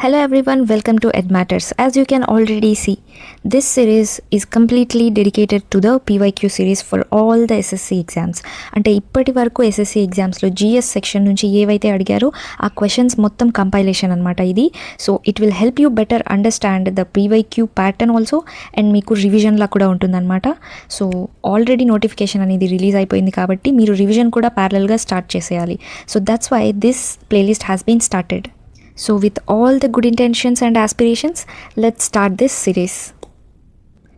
Hello everyone, welcome to Ed Matters. As you can already see, this series is completely dedicated to the PYQ series for all the SSC exams. అంటే ఇప్పటి వరకు SSC ఎగ్జామ్స్లో GS section నుంచి ఏవైతే అడిగారో ఆ questions మొత్తం compilation అనమాట ఇది. So it will help you better understand the PYQ pattern also and మీకు రివిజన్లా కూడా ఉంటుందన్నమాట. సో ఆల్రెడీ నోటిఫికేషన్ అనేది రిలీజ్ అయిపోయింది కాబట్టి మీరు రివిజన్ కూడా ప్యారలల్గా స్టార్ట్ చేసేయాలి. So that's why this playlist has been started. So with all the good intentions and aspirations, let's start this series.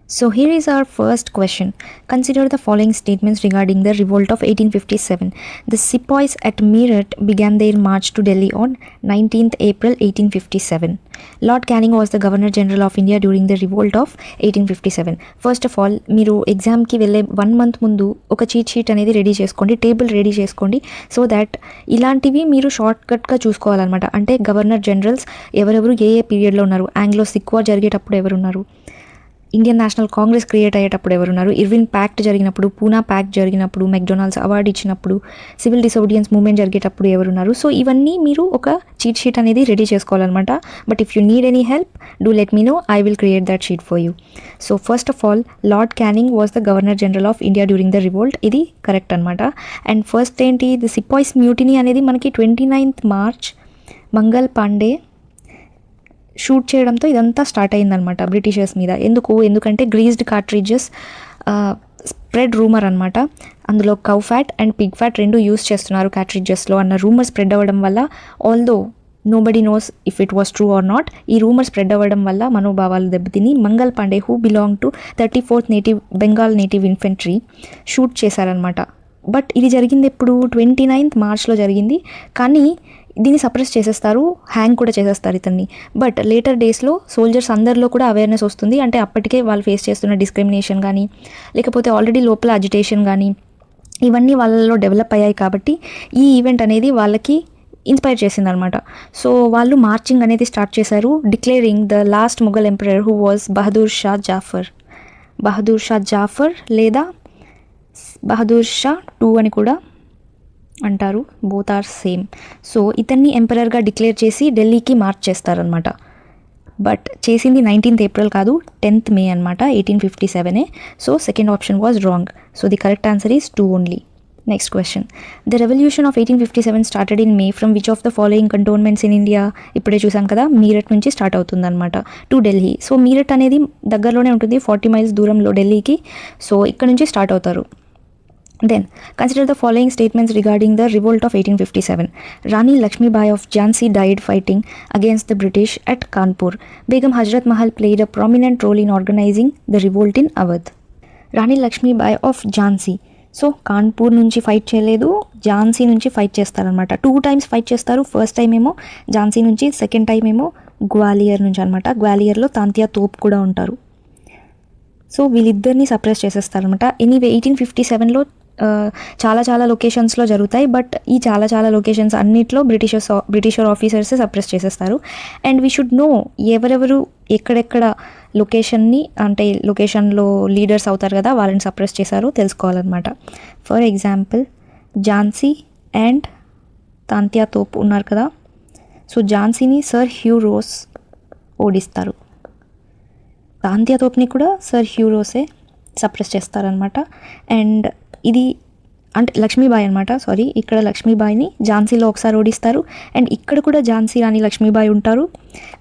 So here is our first question. Consider the following statements regarding the revolt of 1857. The sepoys at Meerut began their march to Delhi on 19th April 1857. Lord Canning was the Governor General of India during the revolt of 1857. First of all, మీరు ఎగ్జామ్కి వెళ్ళే 1 month ముందు ఒక cheat sheet అనేది ready చేసుకోండి, table ready చేసుకోండి. So that ఇలాంటివి మీరు షార్ట్కట్గా చూసుకోవాలన్నమాట. అంటే గవర్నర్ జనరల్స్ ఎవరెవరు ఏ పీరియడ్లో ఉన్నారు, ఆంగ్లో సిక్ వార్ జరిగేటప్పుడు ఎవరున్నారు, ఇండియన్ నేషనల్ కాంగ్రెస్ క్రియేట్ అయ్యేటప్పుడు ఎవరున్నారు, ఇర్విన్ ప్యాక్ట్ జరిగినప్పుడు, పూనా ప్యాక్ట్ జరిగినప్పుడు, మెక్డొనాల్డ్స్ అవార్డు ఇచ్చినప్పుడు, సివిల్ డిసోబీడియన్స్ మూవ్మెంట్ జరిగేటప్పుడు ఎవరున్నారు. సో ఇవన్నీ మీరు ఒక చీట్ షీట్ అనేది రెడీ చేసుకోవాలన్నమాట. But if you need any help do let me know, I will create that sheet for you. So first of all, Lord Canning was the governor general of India during the revolt. ఇది correct అనమాట. And first ఏంటి, the sepoys mutiny అనేది మనకి 29th March Mangal Pandey shoot చేయడంతో ఇదంతా start అయిందనమాట Britishers మీద. ఎందుకంటే గ్రీజ్డ్ కార్ట్రిడ్జెస్ స్ప్రెడ్ రూమర్ అనమాట. అందులో cow fat and Pig fat రెండు యూస్ చేస్తున్నారు కార్ట్రిడ్జెస్లో అన్న రూమర్ స్ప్రెడ్ అవ్వడం వల్ల, although nobody knows if it was true or not, ఈ రూమర్ స్ప్రెడ్ అవ్వడం వల్ల మనోభావాలు దెబ్బతిని Mangal Pandey who belong to 34th Bengal native infantry shoot చేశారనమాట. బట్ ఇది జరిగింది ఎప్పుడు, 29th Marchలో జరిగింది. కానీ దీన్ని సప్రెస్ చేసేస్తారు, హ్యాంగ్ కూడా చేసేస్తారు ఇతన్ని. బట్ లేటర్ డేస్లో సోల్జర్స్ అందరిలో కూడా అవేర్నెస్ వస్తుంది. అంటే అప్పటికే వాళ్ళు ఫేస్ చేస్తున్న డిస్క్రిమినేషన్ కానీ, లేకపోతే ఆల్రెడీ లోపల అజిటేషన్ కానీ, ఇవన్నీ వాళ్ళలో డెవలప్ అయ్యాయి. కాబట్టి ఈ ఈవెంట్ అనేది వాళ్ళకి ఇన్స్పైర్ చేసింది అనమాట. సో వాళ్ళు మార్చింగ్ అనేది స్టార్ట్ చేశారు, declaring the last Mughal emperor who was Bahadur Shah Zafar లేదా బహదూర్ షా II అని కూడా అంటారు, బోత్ ఆర్ సేమ్. సో ఇతన్ని ఎంపరర్గా డిక్లేర్ చేసి ఢిల్లీకి మార్చ్ చేస్తారనమాట. బట్ చేసింది 19th April కాదు, 10th May అనమాట, 1857. So second option was wrong. So the correct answer is 2 only. Next question, the revolution of 1857 started in May from which of the following cantonments in India? ఇప్పుడే చూసాం కదా, మీరట్ నుంచి start అవుతుందన్నమాట to Delhi. So Meerut అనేది దగ్గరలోనే ఉంటుంది, 40 miles దూరంలో ఢిల్లీకి. సో ఇక్కడ నుంచి స్టార్ట్ అవుతారు. Then, consider the following statements regarding the revolt of 1857. Rani Lakshmi Bai of Jhansi died fighting against the British at Kanpur. Begum Hazrat Mahal played a prominent role in organizing the revolt in Awadh. Rani Lakshmi Bai of Jhansi. So Kanpur నుంచి fight చేయలేదు, ఝాన్సీ నుంచి fight చేస్తారనమాట. 2 times fight చేస్తారు. First time ఏమో ఝాన్సీ నుంచి, second time ఏమో గ్వాలియర్ నుంచి అనమాట. గ్వాలియర్లో తాంతియా తోప్ కూడా ఉంటారు. సో వీళ్ళిద్దరిని సప్రెస్ చేసేస్తారనమాట. ఎనీవే 1857లో చాలా లొకేషన్స్లో జరుగుతాయి. బట్ ఈ చాలా లొకేషన్స్ అన్నిట్లో బ్రిటిషర్ ఆఫీసర్స్ సప్రెస్ చేసేస్తారు. అండ్ వీ షుడ్ నో ఎవరెవరు ఎక్కడెక్కడ లొకేషన్ని, అంటే లొకేషన్లో లీడర్స్ అవుతారు కదా, వాళ్ళని సప్రెస్ చేశారో తెలుసుకోవాలన్నమాట. For example, Jhansi and Tantia Tope ఉన్నారు కదా. సో ఝాన్సీని సర్ హ్యూ రోస్ ఓడిస్తారు, తాంతియా తోప్ని కూడా సర్ హ్యూ రోసే సప్రెస్ చేస్తారనమాట. అండ్ ఇది అంటే లక్ష్మీబాయి అనమాట, ఇక్కడ లక్ష్మీబాయిని ఝాన్సీలో ఒకసారి ఓడిస్తారు. అండ్ ఇక్కడ కూడా ఝాన్సీ రాణి లక్ష్మీబాయి ఉంటారు.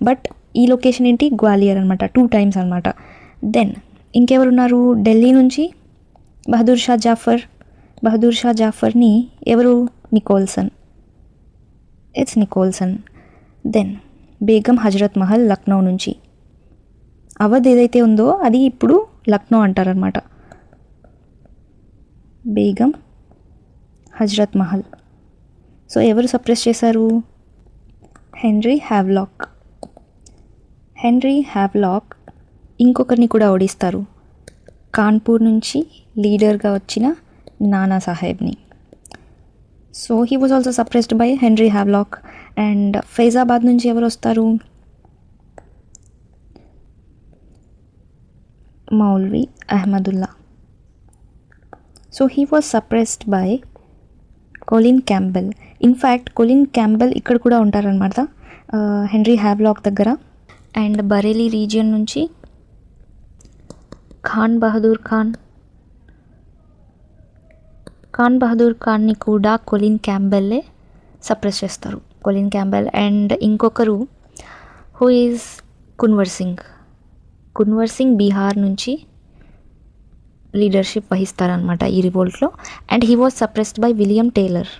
బట్ ఈ లొకేషన్ ఏంటి, గ్వాలియర్ అనమాట, 2 times అనమాట. దెన్ ఇంకెవరున్నారు, ఢిల్లీ నుంచి బహదూర్ షా జాఫర్ని ఎవరు, నికోల్సన్. దెన్ బేగం హజరత్ మహల్ లక్నో నుంచి. అవధ్ ఏదైతే ఉందో అది ఇప్పుడు లక్నో అంటారనమాట. బేగం హజరత్ మహల్. సో ఎవరు సప్రెస్ చేశారు, హెన్రీ హ్యావ్లాక్ ఇంకొకరిని కూడా ఓడిస్తారు, కాన్పూర్ నుంచి లీడర్గా వచ్చిన నానా సాహెబ్ని. So he was also suppressed by Henry Havelock. And Faizabad నుంచి ఎవరు వస్తారు, Maulvi Ahmadullah. So he was suppressed by Colin Campbell. In fact Colin Campbell ఇక్కడ కూడా ఉంటారనమాట. హెన్రీ హ్యావ్లాక్ దగ్గర. అండ్ బరేలీ రీజియన్ నుంచి ఖాన్ బహదూర్ ఖాన్ని కూడా కొలిన్ క్యాంబెల్లే సప్రెస్ చేస్తారు. కొలిన్ క్యాంబెల్ అండ్ ఇంకొకరు హూ ఈజ్ కున్వర్ సింగ్ బీహార్ నుంచి లీడర్షిప్ వహిస్తారనమాట ఈ రివోల్ట్లో. And he was suppressed by William Taylor.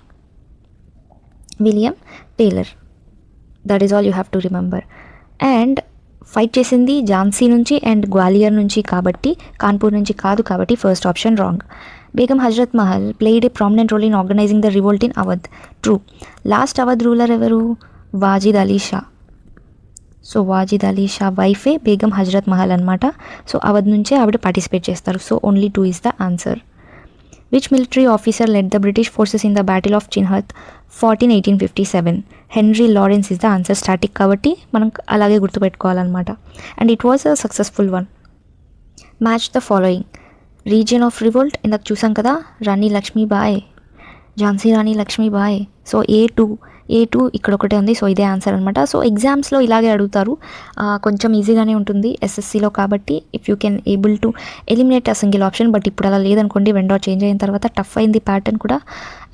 That is all you have to remember. And fight చేసింది ఝాన్సీ నుంచి అండ్ గ్వాలియర్ నుంచి కాబట్టి, కాన్పూర్ నుంచి కాదు కాబట్టి first option wrong. Begum Hazrat Mahal played a prominent role in organising the revolt in Awadh. True. Last Awadh ruler ఎవరు? Wajid Ali Shah. So Wajid Ali Shah వైఫే బేగం హజరత్ మహల్ అనమాట. సో అవధ్ నుంచే ఆవిడ పార్టిసిపేట్ చేస్తారు. So only 2 is the answer. Which military officer led the British forces in the battle of Chinhat 1857? Henry Lawrence is the answer. Static కాబట్టి మనం అలాగే గుర్తుపెట్టుకోవాలన్నమాట. And it was a successful one. Match the following. Region of revolt ఇందాక చూసాం కదా, Rani Lakshmibai, Jhansi Rani Lakshmibai. So A two ఇక్కడ ఒకటే ఉంది. సో ఇదే ఆన్సర్ అనమాట. సో ఎగ్జామ్స్లో ఇలాగే అడుగుతారు. కొంచెం ఈజీగానే ఉంటుంది ఎస్ఎస్సిలో కాబట్టి if you can able to eliminate a single option. But ఇప్పుడు అలా లేదనుకోండి, వెండర్ చేంజ్ అయిన తర్వాత టఫ్ అయింది ప్యాటర్న్ కూడా.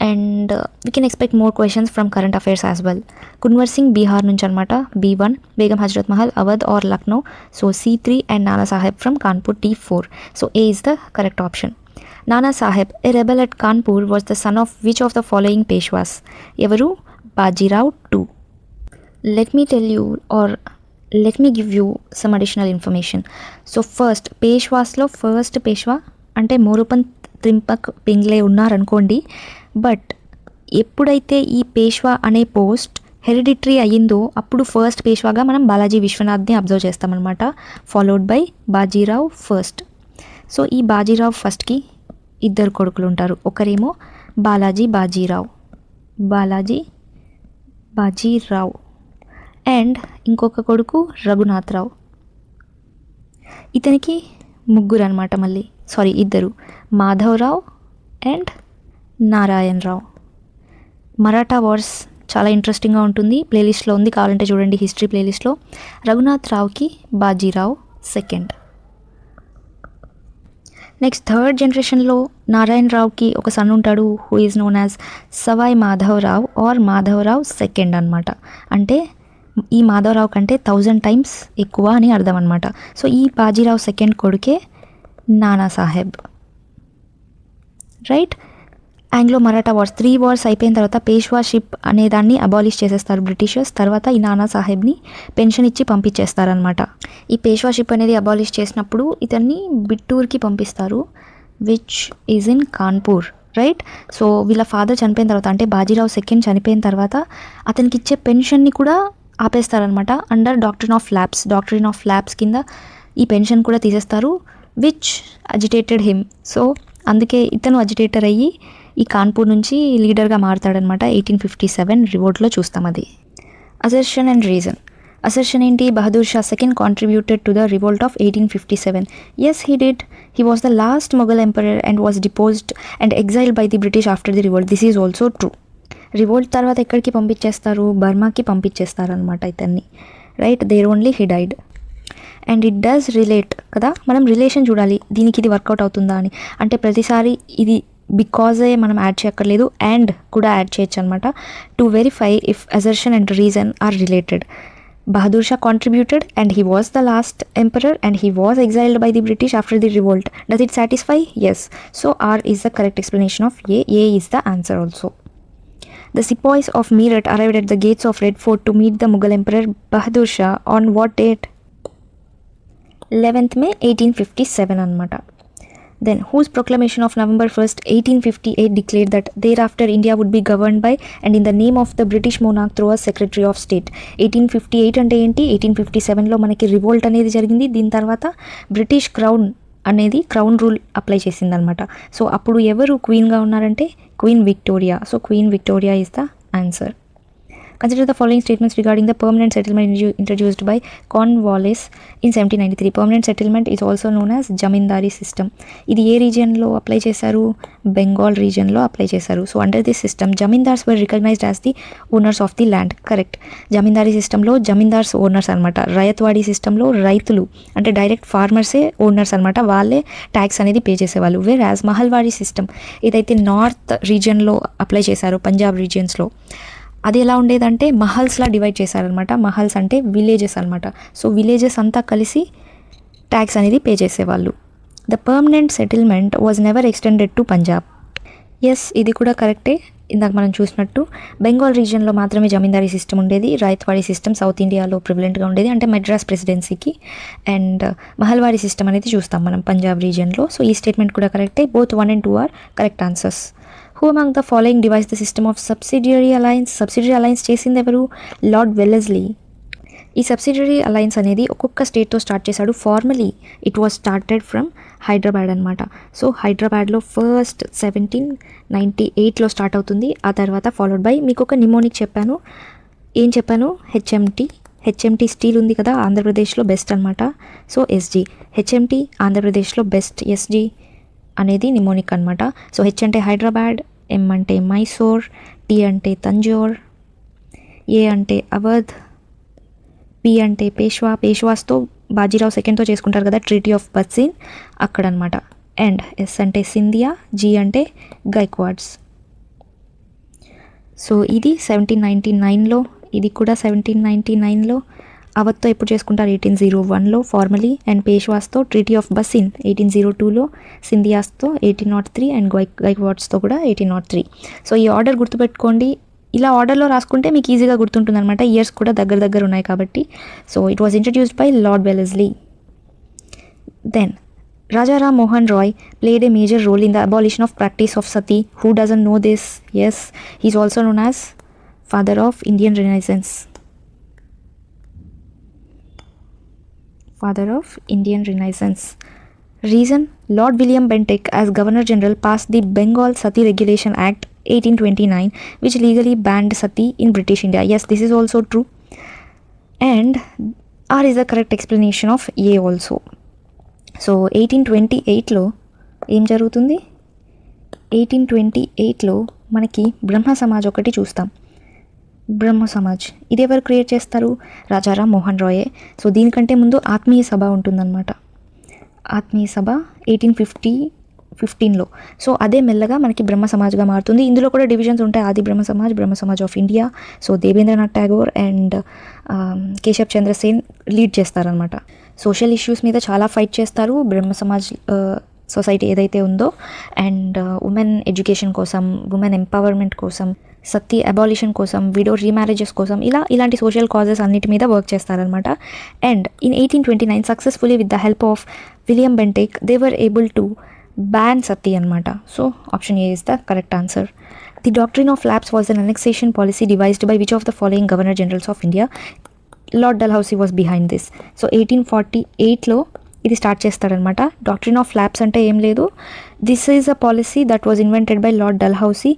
And we can expect more questions from current affairs as well. Kunwar Singh Bihar నుంచి అనమాట, B1. Begum Hazrat Mahal Awadh or Lucknow, so C3. And Nana Sahib from Kanpur, T4. So A is the correct option. Nana Sahib, a rebel at Kanpur, was the son of which of the following Peshwas? Evaru? Bajirao II. Let me tell you, or let me give you some additional information. So first, Peshwaslo first Peshwa అంటే మోరుపన్ త్రింపక్ పింగ్లే ఉన్నారనుకోండి. But ఎప్పుడైతే ఈ పేష్వా అనే post hereditary అయ్యిందో అప్పుడు first పేష్వాగా మనం Balaji విశ్వనాథ్ని observe చేస్తామన్నమాట, followed by Bajirao first. So ఈ బాజీరావ్ ఫస్ట్కి 2 కొడుకులు ఉంటారు. ఒకరేమో బాజీరావ్ అండ్ ఇంకొక కొడుకు రఘునాథరావు. ఇతనికి 3 అనమాట, మళ్ళీ 2, మాధవరావు అండ్ నారాయణరావు. మరాఠా వార్స్ చాలా ఇంట్రెస్టింగ్గా ఉంటుంది, ప్లేలిస్ట్లో ఉంది, కావాలంటే చూడండి హిస్టరీ ప్లేలిస్ట్లో. రఘునాథరావుకి బాజీరావు సెకండ్. నెక్స్ట్ థర్డ్ జనరేషన్లో నారాయణరావుకి ఒక సన్ ఉంటాడు, who is known as Sawai Madhavrao or Madhavrao second అనమాట. అంటే ఈ మాధవరావు కంటే 1000 టైమ్స్ ఎక్కువ అని అర్థం అనమాట. సో ఈ బాజీరావు సెకండ్ కొడుకే Nana Saheb, right. Anglo Maratha wars 3 wars అయిపోయిన తర్వాత పేష్వాషిప్ అనే దాన్ని అబాలిష్ చేసేస్తారు బ్రిటిషర్స్. తర్వాత ఈ నానా సాహెబ్ని పెన్షన్ ఇచ్చి పంపించేస్తారనమాట. ఈ పేష్వాషిప్ అనేది అబాలిష్ చేసినప్పుడు ఇతన్ని బిట్టూర్కి పంపిస్తారు, which is in Kanpur, right. So వీళ్ళ ఫాదర్ చనిపోయిన తర్వాత, అంటే బాజీరావు సెకండ్ చనిపోయిన తర్వాత అతనికి ఇచ్చే పెన్షన్ని కూడా ఆపేస్తారనమాట. అండర్ డాక్ట్రిన్ ఆఫ్ ల్యాబ్స్ కింద ఈ పెన్షన్ కూడా తీసేస్తారు, విచ్ అజిటేటెడ్ హిమ్. సో అందుకే ఇతను అజిటేటర్ అయ్యి ఈ కాన్పూర్ నుంచి లీడర్గా మారుతాడనమాట. 1857 రివోల్ట్లో చూస్తాం అది. Assertion and reason. అసర్షన్ ఏంటి? Bahadur Shah second contributed to the revolt of 1857. Yes he did. He was the last Mughal emperor and was deposed and exiled by the British after the revolt. This is also true. Revolt తర్వాత ఎక్కడికి పంపించేస్తారు? బర్మాకి పంపించేస్తారనమాట ఇతన్ని, right. There only he died. And it does relate కదా, మనం relation చూడాలి దీనికి ఇది వర్కౌట్ అవుతుందా అని. అంటే ప్రతిసారి ఇది బికాజే మనం యాడ్ చేయక్కర్లేదు, అండ్ కూడా యాడ్ చేయొచ్చు అనమాట, to verify if assertion and reason are related. Bahadur Shah contributed and he was the last emperor and he was exiled by the British after the revolt. Does it satisfy? Yes. So R is the correct explanation of A. A is the answer also. The sepoys of Meerut arrived at the gates of Red Fort to meet the Mughal Emperor Bahadur Shah on what date? 11th May 1857 anamata. Then whose proclamation of November 1st 1858 declared that thereafter India would be governed by and in the name of the British monarch through a Secretary of State. 1858 అంటే ఏంటి? 1857లో మనకి revolt అనేది జరిగింది. దీని తర్వాత British crown rule apply చేసింది అనమాట. So అప్పుడు ఎవరు క్వీన్గా ఉన్నారంటే queen Victoria. So queen Victoria is the answer. Consider the following statements regarding the permanent settlement introduced by Cornwallis in 1793. Permanent settlement is also known as zamindari system. ఇది ఏ రీజియన్లో apply చేశారు? బెంగాల్ రీజియన్లో అప్లై చేశారు. So under this system zamindars were recognised as the owners of the land. Correct. Zamindari సిస్టంలో zamindars owners అనమాట. రయత్వాడీ సిస్టంలో రైతులు అంటే డైరెక్ట్ ఫార్మర్సే ఓనర్స్ అనమాట. వాళ్ళే ట్యాక్స్ అనేది పే చేసేవాళ్ళు. వేర్ యాజ్ మహల్వారీ సిస్టమ్ ఏదైతే నార్త్ రీజియన్లో అప్లై చేశారో పంజాబ్ రీజియన్స్లో అది ఎలా ఉండేదంటే మహల్స్లా డివైడ్ చేశారనమాట. మహల్స్ అంటే విలేజెస్ అనమాట. సో విలేజెస్ అంతా కలిసి ట్యాక్స్ అనేది పే చేసేవాళ్ళు. The permanent settlement was never extended to Punjab. Yes, ఇది కూడా కరెక్టే. ఇందాక మనం చూసినట్టు బెంగాల్ రీజియన్లో మాత్రమే జమీందారీ సిస్టమ్ ఉండేది. రాయత్వాడీ సిస్టమ్ సౌత్ ఇండియాలో ప్రివిలెంట్గా ఉండేది, అంటే మెడ్రాస్ ప్రెసిడెన్సీకి. అండ్ మహల్వారీ సిస్టమ్ అనేది చూస్తాం మనం పంజాబ్ రీజియన్లో. సో ఈ స్టేట్మెంట్ కూడా కరెక్టే. Both 1 and 2 are correct answers. Who among the following devised the system of subsidiary alliance? Subsidiary alliance చేసింది ఎవరు? Lord Wellesley. ఈ సబ్సిడియరీ అలయన్స్ అనేది ఒక్కొక్క స్టేట్తో స్టార్ట్ చేశాడు. Formally it was started from Hyderabad అనమాట. సో హైదరాబాద్లో ఫస్ట్ 1798లో స్టార్ట్ అవుతుంది. ఆ తర్వాత ఫాలోడ్ బై, మీకు ఒక నిమోనిక్ చెప్పాను. ఏం చెప్పాను? హెచ్ఎంటీ స్టీల్ ఉంది కదా ఆంధ్రప్రదేశ్లో బెస్ట్ అనమాట. So SG. హెచ్ఎంటీ ఆంధ్రప్రదేశ్లో బెస్ట్, ఎస్జీ అనేది నిమోనిక్ అనమాట. సో హెచ్ అంటే హైదరాబాద్, ఎం అంటే మైసూర్, టీ అంటే తంజోర్, ఏ అంటే అవధ్, పి అంటే పేష్వాస్తో బాజీరావు సెకండ్తో చేసుకుంటారు కదా ట్రీటీ ఆఫ్ బత్సీన్ అక్కడ అనమాట. అండ్ ఎస్ అంటే సింధియా, జీ అంటే గైక్వాడ్స్. సో ఇది 1799లో, ఇది కూడా 1799లో. అవత్తో ఎప్పుడు చేసుకుంటారు? 1801లో ఫార్మలీ. అండ్ పేష్వాస్తో ట్రీటీ ఆఫ్ బసిన్ 1802లో, సింధియాస్తో 1803 అండ్ గైక్వాడ్స్తో కూడా 1803. సో ఈ ఆర్డర్ గుర్తుపెట్టుకోండి. ఇలా ఆర్డర్లో రాసుకుంటే మీకు ఈజీగా గుర్తుంటుంది అనమాట. ఇయర్స్ కూడా దగ్గర ఉన్నాయి కాబట్టి. So it was introduced by Lord Wellesley. Then Raja Ram Mohan Roy played a major role in the abolition of practice of sati. Who doesn't know this? Yes, he's also known as father of Indian Renaissance. Father of Indian Renaissance. Reason: Lord William Bentinck as Governor General passed the Bengal Sati Regulation Act 1829, which legally banned sati in British India. Yes, this is also true. And R is the correct explanation of A also. So 1828లో ఏం జరుగుతుంది? 1828లో మనకి బ్రహ్మ సమాజ్ ఒకటి చూస్తాం. బ్రహ్మ సమాజ్ ఇది ఎవరు create చేస్తారు? రాజారాం మోహన్ రాయే. సో దీనికంటే ముందు ఆత్మీయ సభ ఉంటుందన్నమాట. ఆత్మీయ సభ 1815లో. సో అదే మెల్లగా మనకి బ్రహ్మ సమాజ్గా మారుతుంది. ఇందులో కూడా డివిజన్స్ ఉంటాయి. Adi Brahmo Samaj of India. So Debendranath Tagore and Keshab Chandra Sen lead చేస్తారనమాట. సోషల్ ఇష్యూస్ మీద చాలా ఫైట్ చేస్తారు బ్రహ్మ సమాజ్ సొసైటీ ఏదైతే ఉందో. అండ్ ఉమెన్ ఎడ్యుకేషన్ కోసం, ఉమెన్ ఎంపవర్మెంట్ కోసం, సతీ అబాలిషన్ కోసం, విడో రీమ్యారేజెస్ కోసం, ఇలాంటి సోషల్ కాజెస్ అన్నిటి మీద వర్క్ చేస్తారనమాట. And in 1829 successfully with the help of William Bentinck they were able to ban sati అనమాట. So option A is the correct answer. The doctrine of lapse was an annexation policy devised by which of the following governor generals of India? Lord Dalhousie was behind this. So 1848లో ఇది start చేస్తారనమాట. Doctrine of lapse అంటే ఏం లేదు, this is a policy that was invented by Lord Dalhousie.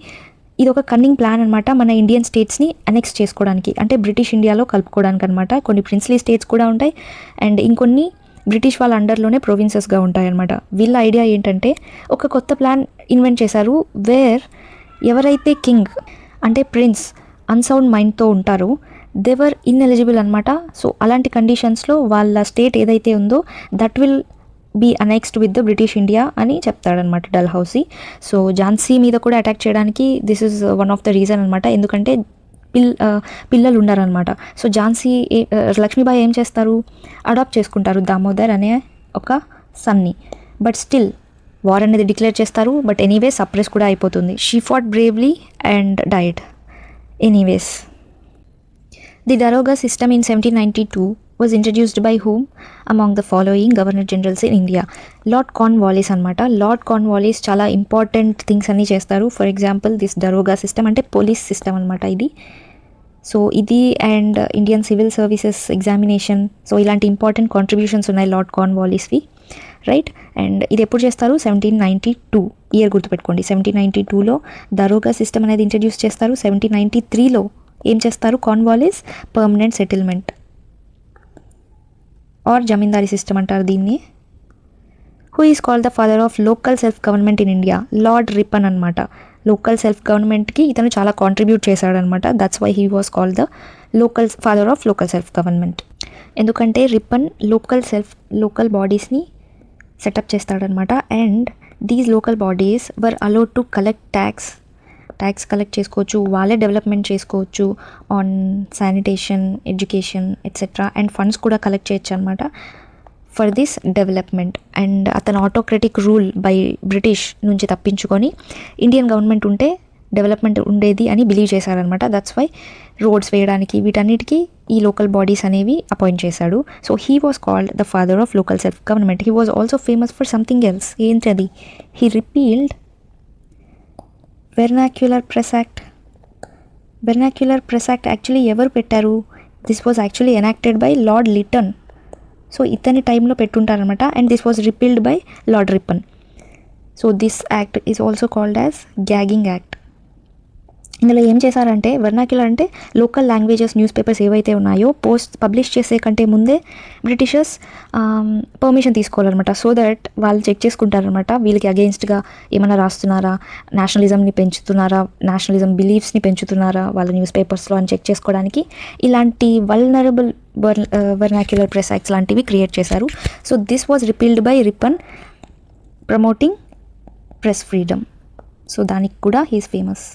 ఇది ఒక cunning plan అనమాట మన ఇండియన్ స్టేట్స్ని అనెక్స్ చేసుకోవడానికి, అంటే బ్రిటిష్ ఇండియాలో కలుపుకోవడానికి అనమాట. కొన్ని ప్రిన్స్లీ స్టేట్స్ కూడా ఉంటాయి అండ్ ఇంకొన్ని బ్రిటిష్ వాళ్ళ అండర్లోనే ప్రొవిన్సెస్గా ఉంటాయి అనమాట. వీళ్ళ ఐడియా ఏంటంటే ఒక కొత్త ప్లాన్ ఇన్వెంట్ చేశారు. వేర్ ఎవరైతే కింగ్ అంటే ప్రిన్స్ అన్సౌండ్ మైండ్తో ఉంటారో దేవర్ ఇన్ఎలిజిబుల్ అనమాట. సో అలాంటి కండిషన్స్లో వాళ్ళ స్టేట్ ఏదైతే ఉందో that will be annexed with the British India అని చెప్తాడనమాట డల్హౌసీ. సో ఝాన్సీ మీద కూడా అటాక్ చేయడానికి this is one of the reason అనమాట. ఎందుకంటే పిల్లలు ఉన్నారనమాట. సో ఝాన్సీ లక్ష్మీబాయి ఏం చేస్తారు? అడాప్ట్ చేసుకుంటారు దామోదర్ అనే ఒక సన్ని. బట్ స్టిల్ వార్ అనేది డిక్లేర్ చేస్తారు. బట్ ఎనీవే సప్రెస్ కూడా అయిపోతుంది. She fought bravely and died anyways. The Daroga system in 1792 was introduced by whom among the following governor generals in India? Lord Cornwallis అనమాట. Lord Cornwallis చాలా important things అన్నీ చేస్తారు. For example this డరోగా system అంటే police system అనమాట ఇది. So ఇది and Indian civil services examination, so ఇలాంటి important contributions ఉన్నాయి లార్డ్ కార్న్వాలిస్వి, రైట్. అండ్ ఇది ఎప్పుడు చేస్తారు? 1792 ఇయర్ గుర్తుపెట్టుకోండి. 1792లో దరోగా సిస్టమ్ అనేది ఇంట్రడ్యూస్ చేస్తారు. 1793లో ఏం చేస్తారు? Cornwallis permanent settlement or zamindari system అంటారు దీన్ని. Who is called the father of local self government in India? Lord Ripon అనమాట. లోకల్ సెల్ఫ్ గవర్నమెంట్కి ఇతను చాలా కాంట్రిబ్యూట్ చేశాడనమాట. That's why he was called the father of local self government. ఎందుకంటే Ripon local బాడీస్ని setup చేస్తాడనమాట. And these local bodies were allowed to collect tax collect చేసుకోవచ్చు, వాళ్ళే డెవలప్మెంట్ చేసుకోవచ్చు on sanitation, education etcetera. And funds కూడా collect చేయొచ్చు అనమాట for this development. And అతను ఆటోక్రటిక్ రూల్ బై బ్రిటిష్ నుంచి తప్పించుకొని ఇండియన్ గవర్నమెంట్ ఉంటే డెవలప్మెంట్ ఉండేది అని బిలీవ్ చేశారనమాట. దట్స్ వై రోడ్స్ వేయడానికి వీటన్నిటికీ ఈ లోకల్ బాడీస్ అనేవి అపాయింట్ చేశాడు. So he was called the father of local self government. He was also famous for something else. ఏంటది? He repealed vernacular press act. Vernacular press act actually ఎవరు పెట్టారు? This was actually enacted by Lord Lytton. So ఇతని టైంలో పెట్టుంటారనమాట. And this was repealed by Lord Ripon. So this act is also called as gagging act. ఇందులో ఏం చేశారంటే, vernacular అంటే local languages news papers ఏవైతే ఉన్నాయో పబ్లిష్ చేసే కంటే ముందే బ్రిటిషర్స్ పర్మిషన్ తీసుకోవాలన్నమాట. సో దట్ వాళ్ళు చెక్ చేసుకుంటారనమాట వీళ్ళకి అగెయిన్స్ట్గా ఏమైనా రాస్తున్నారా, నేషనలిజంని పెంచుతున్నారా, నేషనలిజం బిలీఫ్స్ని పెంచుతున్నారా వాళ్ళ న్యూస్ పేపర్స్లో అని చెక్ చేసుకోవడానికి ఇలాంటి వల్నరబుల్ వెర్నాక్యులర్ ప్రెస్ యాక్ట్స్ లాంటివి క్రియేట్ చేశారు. So this was repealed by Ripon promoting press freedom. So దానికి కూడా he's famous.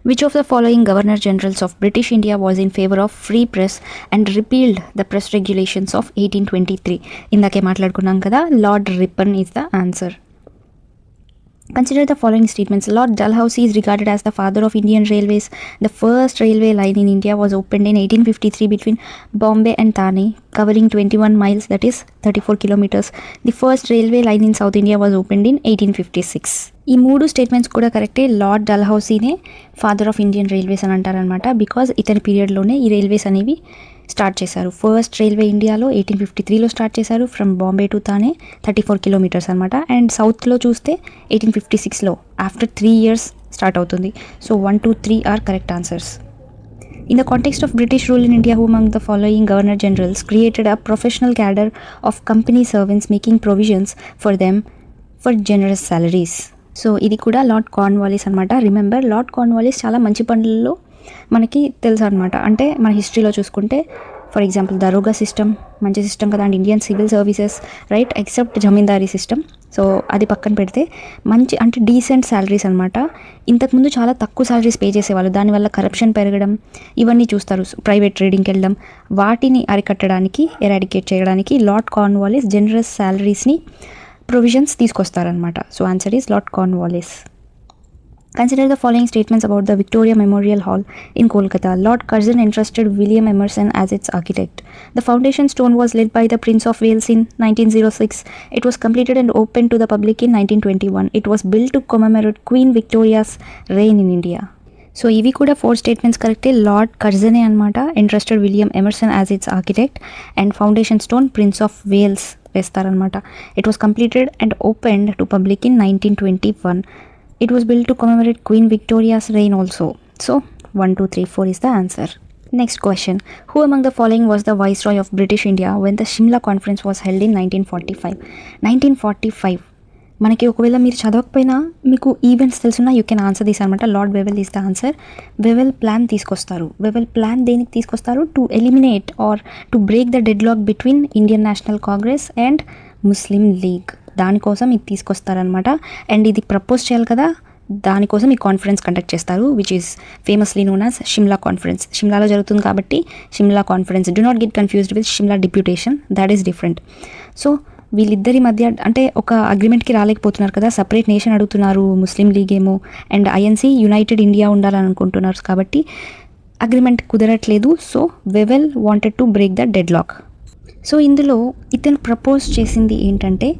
Which of the following Governor Generals of British India was in favor of free press and repealed the press regulations of 1823? ఇందాకే మాట్లాడుకున్నాం కదా, lord Ripon is the answer. Consider the following statements. Lord Dalhousie is regarded as the father of Indian railways. The first railway line in India was opened in 1853 between Bombay and Thane, covering 21 miles, that is 34 kilometers. The first railway line in South India was opened in 1856. ఈ మూడు statements కూడా కరెక్టే. Lord డల్హౌసీనే father of Indian railways అని అంటారనమాట. Because ఇతని పీరియడ్లోనే ఈ railways అనేవి స్టార్ట్ చేశారు. ఫస్ట్ రైల్వే ఇండియాలో 1853లో స్టార్ట్ చేశారు, from Bombay to Thane 34 kilometers అనమాట. అండ్ సౌత్లో చూస్తే 1856లో ఆఫ్టర్ 3 years స్టార్ట్ అవుతుంది. So 1, 2, 3 are correct answers. In the context of British rule in India, who among the following Governor Generals created a professional cadre of company servants, making provisions for them for generous salaries? So ఇది కూడా lord Cornwallis అనమాట. Remember, lord Cornwallis చాలా మంచి పనులలో మనకి తెలుసు అనమాట. అంటే మన హిస్టరీలో చూసుకుంటే ఫర్ ఎగ్జాంపుల్ దరోగా సిస్టమ్ మంచి సిస్టమ్ కదా, and Indian civil services right, except zamindari system. So అది పక్కన పెడితే మంచి అంటే డీసెంట్ శాలరీస్ అనమాట. ఇంతకుముందు చాలా తక్కువ శాలరీస్ పే చేసేవాళ్ళు, దానివల్ల కరప్షన్ పెరగడం ఇవన్నీ చూస్తారు. ప్రైవేట్ ట్రేడింగ్కి వెళ్ళడం, వాటిని అరికట్టడానికి, ఎరాడికేట్ చేయడానికి లార్డ్ కార్న్వాలిస్ జనరస్ శాలరీస్ని ప్రొవిజన్స్ తీసుకొస్తారనమాట. So answer is Lord Cornwallis. Consider the following statements about the Victoria Memorial Hall in Kolkata. Lord Curzon entrusted William Emerson as its architect. The foundation stone was laid by the Prince of Wales in 1906. It was completed and opened to the public in 1921. It was built to commemorate Queen Victoria's reign in India. So ఇవి కూడా 4 statements కరెక్టే. Lord కర్జనే అనమాట entrusted William Emerson as its architect, and foundation stone Prince of Wales వేస్తారనమాట. It was completed and opened to public in 1921. It was built to commemorate Queen Victoria's reign also. So 1, 2, 3, 4 is the answer. Next question. Who among the following was the Viceroy of British India when the Shimla Conference was held in 1945? 1945 మనకి ఒకవేళ మీరు చదవకపోయినా మీకు events తెలుసున్నా you can answer this అనమాట. Lord Wavell is the answer. Wavell plan తీసుకొస్తారు. Wavell plan దేనికి తీసుకొస్తారు? To eliminate or to break the deadlock between Indian National Congress and Muslim League. దానికోసం ఇది తీసుకొస్తారనమాట. అండ్ ఇది ప్రపోజ్ చేయాలి కదా, దానికోసం ఈ కాన్ఫరెన్స్ కండక్ట్ చేస్తారు, which is famously known as Shimla conference. షిమ్లాలో జరుగుతుంది కాబట్టి Shimla conference. Do not get confused with Shimla deputation, that is different. So వీళ్ళిద్దరి మధ్య అంటే ఒక అగ్రిమెంట్కి రాలేకపోతున్నారు కదా, సపరేట్ నేషన్ అడుగుతున్నారు ముస్లిం లీగ్ ఏమో, అండ్ ఐఎన్సీ యునైటెడ్ ఇండియా ఉండాలని అనుకుంటున్నారు కాబట్టి అగ్రిమెంట్ కుదరట్లేదు. So Wavell wanted to break the deadlock. So ఇందులో ఇతను ప్రపోజ్ చేసింది ఏంటంటే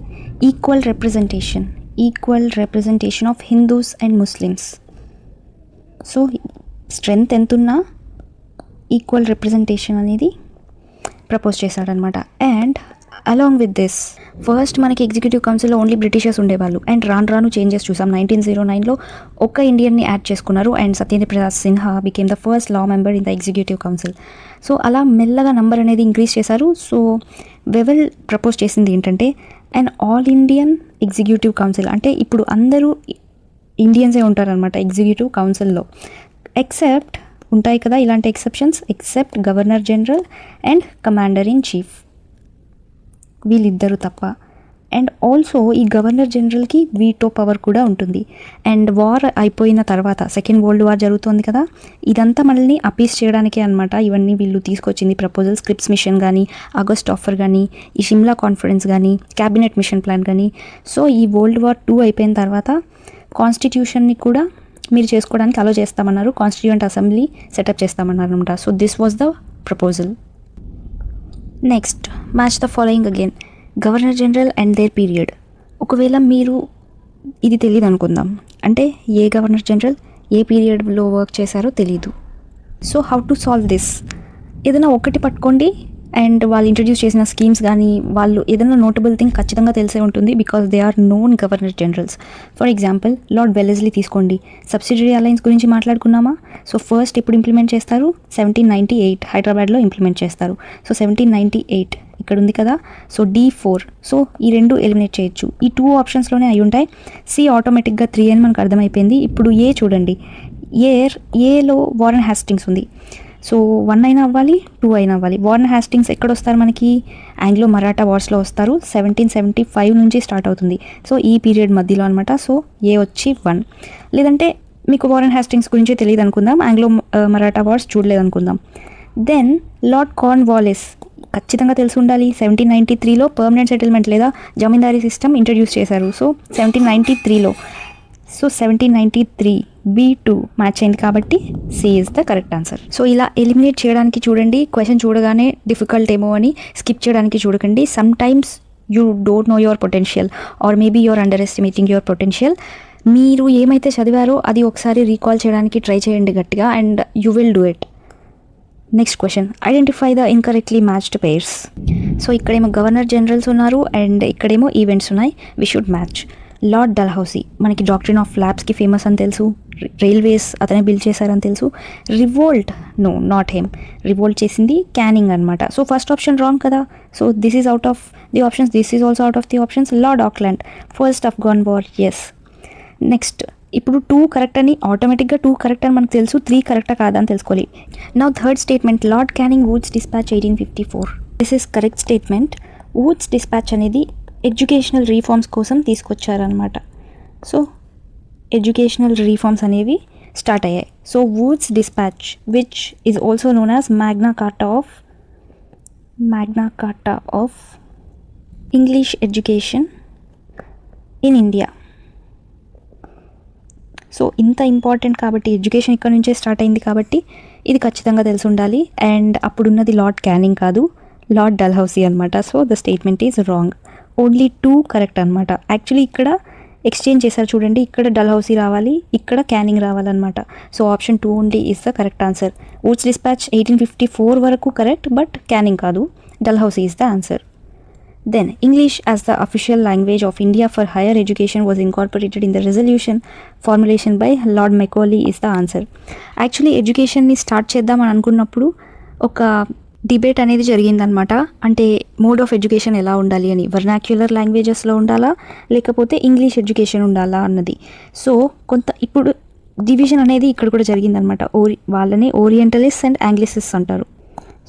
equal representation of Hindus and Muslims. So strength ఎంతున్నా ఈక్వల్ రిప్రజెంటేషన్ అనేది ప్రపోజ్ చేశాడనమాట. And along with this first మనకి ఎగ్జిక్యూటివ్ కౌన్సిల్లో ఓన్లీ బ్రిటిషర్స్ ఉండేవాళ్ళు అండ్ రాను చేంజెస్ చూసాం. 1909లో ఒక్క ఇండియన్ని యాడ్ చేసుకున్నారు and Satyendra Prasad Sinha became the first law member in the executive council. So అలా మెల్లగా నంబర్ అనేది ఇంక్రీజ్ చేశారు. సో వెవెల్ ప్రపోజ్ చేసింది ఏంటంటే and all Indian executive council, అంటే ఇప్పుడు అందరూ ఇండియన్సే ఉంటారనమాట ఎగ్జిక్యూటివ్ కౌన్సిల్లో, ఎక్సెప్ట్ ఉంటాయి కదా ఇలాంటి exceptions, except governor general and commander in chief, వీళ్ళిద్దరు తప్ప. అండ్ ఆల్సో ఈ గవర్నర్ జనరల్కి వీటో పవర్ కూడా ఉంటుంది. అండ్ వార్ అయిపోయిన తర్వాత సెకండ్ వరల్డ్ వార్ జరుగుతుంది కదా, ఇదంతా మనల్ని అపీస్ చేయడానికే అనమాట ఇవన్నీ వీళ్ళు తీసుకొచ్చింది ప్రపోజల్. స్క్రిప్స్ మిషన్ కానీ, ఆగస్ట్ ఆఫర్ కానీ, ఈ షిమ్లా కాన్ఫరెన్స్ కానీ, క్యాబినెట్ మిషన్ ప్లాన్ కానీ. సో ఈ వరల్డ్ వార్ 2 అయిపోయిన తర్వాత కాన్స్టిట్యూషన్ని కూడా మీరు చేసుకోవడానికి అలో చేస్తామన్నారు, కాన్స్టిట్యూయెంట్ అసెంబ్లీ సెటప్ చేస్తామన్నారు అనమాట. So this was the proposal. Next match the following again, governor general and their period. ఒకవేళ మీరు ఇది తెలియదు అనుకుందాం, అంటే ఏ గవర్నర్ జనరల్ ఏ పీరియడ్లో వర్క్ చేశారో తెలీదు. So how to solve this, ఏదైనా ఒకటి పట్టుకోండి అండ్ వాళ్ళు ఇంట్రడ్యూస్ చేసిన స్కీమ్స్ కానీ వాళ్ళు ఏదైనా నోటబుల్ థింగ్ ఖచ్చితంగా తెలిసే ఉంటుంది because they are known governor generals. For example Lord Wellesley తీసుకోండి, సబ్సిడరీ అలయన్స్ గురించి మాట్లాడుకున్నామా. సో ఫస్ట్ ఎప్పుడు ఇంప్లిమెంట్ చేస్తారు, 1798 హైదరాబాద్లో ఇంప్లిమెంట్ చేస్తారు. సో 1798 ఇక్కడ ఉంది కదా, సో D4. సో ఈ రెండు ఎలిమినేట్ చేయొచ్చు, ఈ 2 ఆప్షన్స్లోనే అయి ఉంటాయి. సి ఆటోమేటిక్గా 3 అని మనకు అర్థమైపోయింది. ఇప్పుడు ఏ చూడండి, ఏలో వారెన్ హ్యాస్టింగ్స్ ఉంది. సో 1 అయినా అవ్వాలి, 2 అయినా అవ్వాలి. వారెన్ హ్యాస్టింగ్స్ ఎక్కడ వస్తారు మనకి, ఆంగ్లో మరాఠా వార్స్లో వస్తారు. 1775 నుంచి స్టార్ట్ అవుతుంది. సో ఈ పీరియడ్ మధ్యలో అనమాట. సో ఏ వచ్చి 1. లేదంటే మీకు వారెన్ హ్యాస్టింగ్స్ గురించి తెలియదు అనుకుందాం, ఆంగ్లో మరాఠా వార్స్ చూడలేదు అనుకుందాం. దెన్ లార్డ్ కార్న్వాలిస్ ఖచ్చితంగా తెలిసి ఉండాలి. 1793లో పర్మనెంట్ సెటిల్మెంట్ లేదా జమీందారీ సిస్టమ్ ఇంట్రడ్యూస్ చేశారు. సో 1793లో, సో 1793 B2 మ్యాచ్ అయింది కాబట్టి C is the correct answer. So ఇలా ఎలిమినేట్ చేయడానికి చూడండి, క్వశ్చన్ చూడగానే డిఫికల్ట్ ఏమో అని స్కిప్ చేయడానికి చూడకండి. Some times you don't know your potential or maybe your under estimating your potential. మీరు ఏమైతే చదివారో అది ఒకసారి రీకాల్ చేయడానికి ట్రై చేయండి గట్టిగా and you will do it. Next question, identify the incorrectly matched pairs. So ఇక్కడేమో గవర్నర్ జనరల్స్ ఉన్నారు and ఇక్కడేమో ఈవెంట్స్ ఉన్నాయి, we should match. Lord Dalhousie మనకి డాక్ట్రిన్ ఆఫ్ ల్యాబ్స్కి ఫేమస్ అని తెలుసు, రైల్వేస్ అతనే బిల్డ్ చేశారని తెలుసు. Revolt, no not him, revolt చేసింది క్యానింగ్ అనమాట. సో ఫస్ట్ ఆప్షన్ రాంగ్ కదా. So this is out of the options, this is also out of the options. Lord Auckland, first Afghan war, yes. Next ఇప్పుడు 2 correct అని ఆటోమేటిక్గా 2 correct అని మనకు తెలుసు, 3 కరెక్టా కాదా అని తెలుసుకోవాలి. Now third statement, lord canning woods dispatch 1854. This is correct statement. Woods dispatch అనేది ఎడ్యుకేషనల్ రీఫార్మ్స్ కోసం తీసుకొచ్చారనమాట. సో ఎడ్యుకేషనల్ రీఫార్మ్స్ అనేవి స్టార్ట్ అయ్యాయి. So woods dispatch which is also known as Magna కార్టా of English education in India. So ఇంత important కాబట్టి education ఇక్కడ నుంచే start అయింది కాబట్టి ఇది ఖచ్చితంగా తెలిసి ఉండాలి. అండ్ అప్పుడున్నది లార్డ్ క్యానింగ్ కాదు, లార్డ్ డల్హౌసీ అనమాట. So the statement is wrong. Only 2 correct అనమాట. యాక్చువల్లీ ఇక్కడ ఎక్స్చేంజ్ చేశారు చూడండి, ఇక్కడ డల్హౌసీ రావాలి, ఇక్కడ క్యానింగ్ రావాలన్నమాట. So option 2 only is the correct answer. Woods dispatch 1854 వరకు కరెక్ట్, బట్ క్యానింగ్ కాదు, Dalhousie is the answer. Then, English as the official language of India for higher education was incorporated in the resolution formulation by Lord Macaulay is the answer. Actually, ఎడ్యుకేషన్ని start చేద్దామని అనుకున్నప్పుడు ఒక debate అనేది జరిగిందనమాట. అంటే mode of education ఎలా ఉండాలి అని, వర్నాక్యులర్ లాంగ్వేజెస్లో ఉండాలా లేకపోతే ఇంగ్లీష్ ఎడ్యుకేషన్ ఉండాలా అన్నది. సో కొంత ఇప్పుడు డివిజన్ అనేది ఇక్కడ కూడా జరిగిందనమాట. వాళ్ళని ఓరియంటలిస్ట్ అండ్ యాంగ్లిసిస్ట్ అంటారు.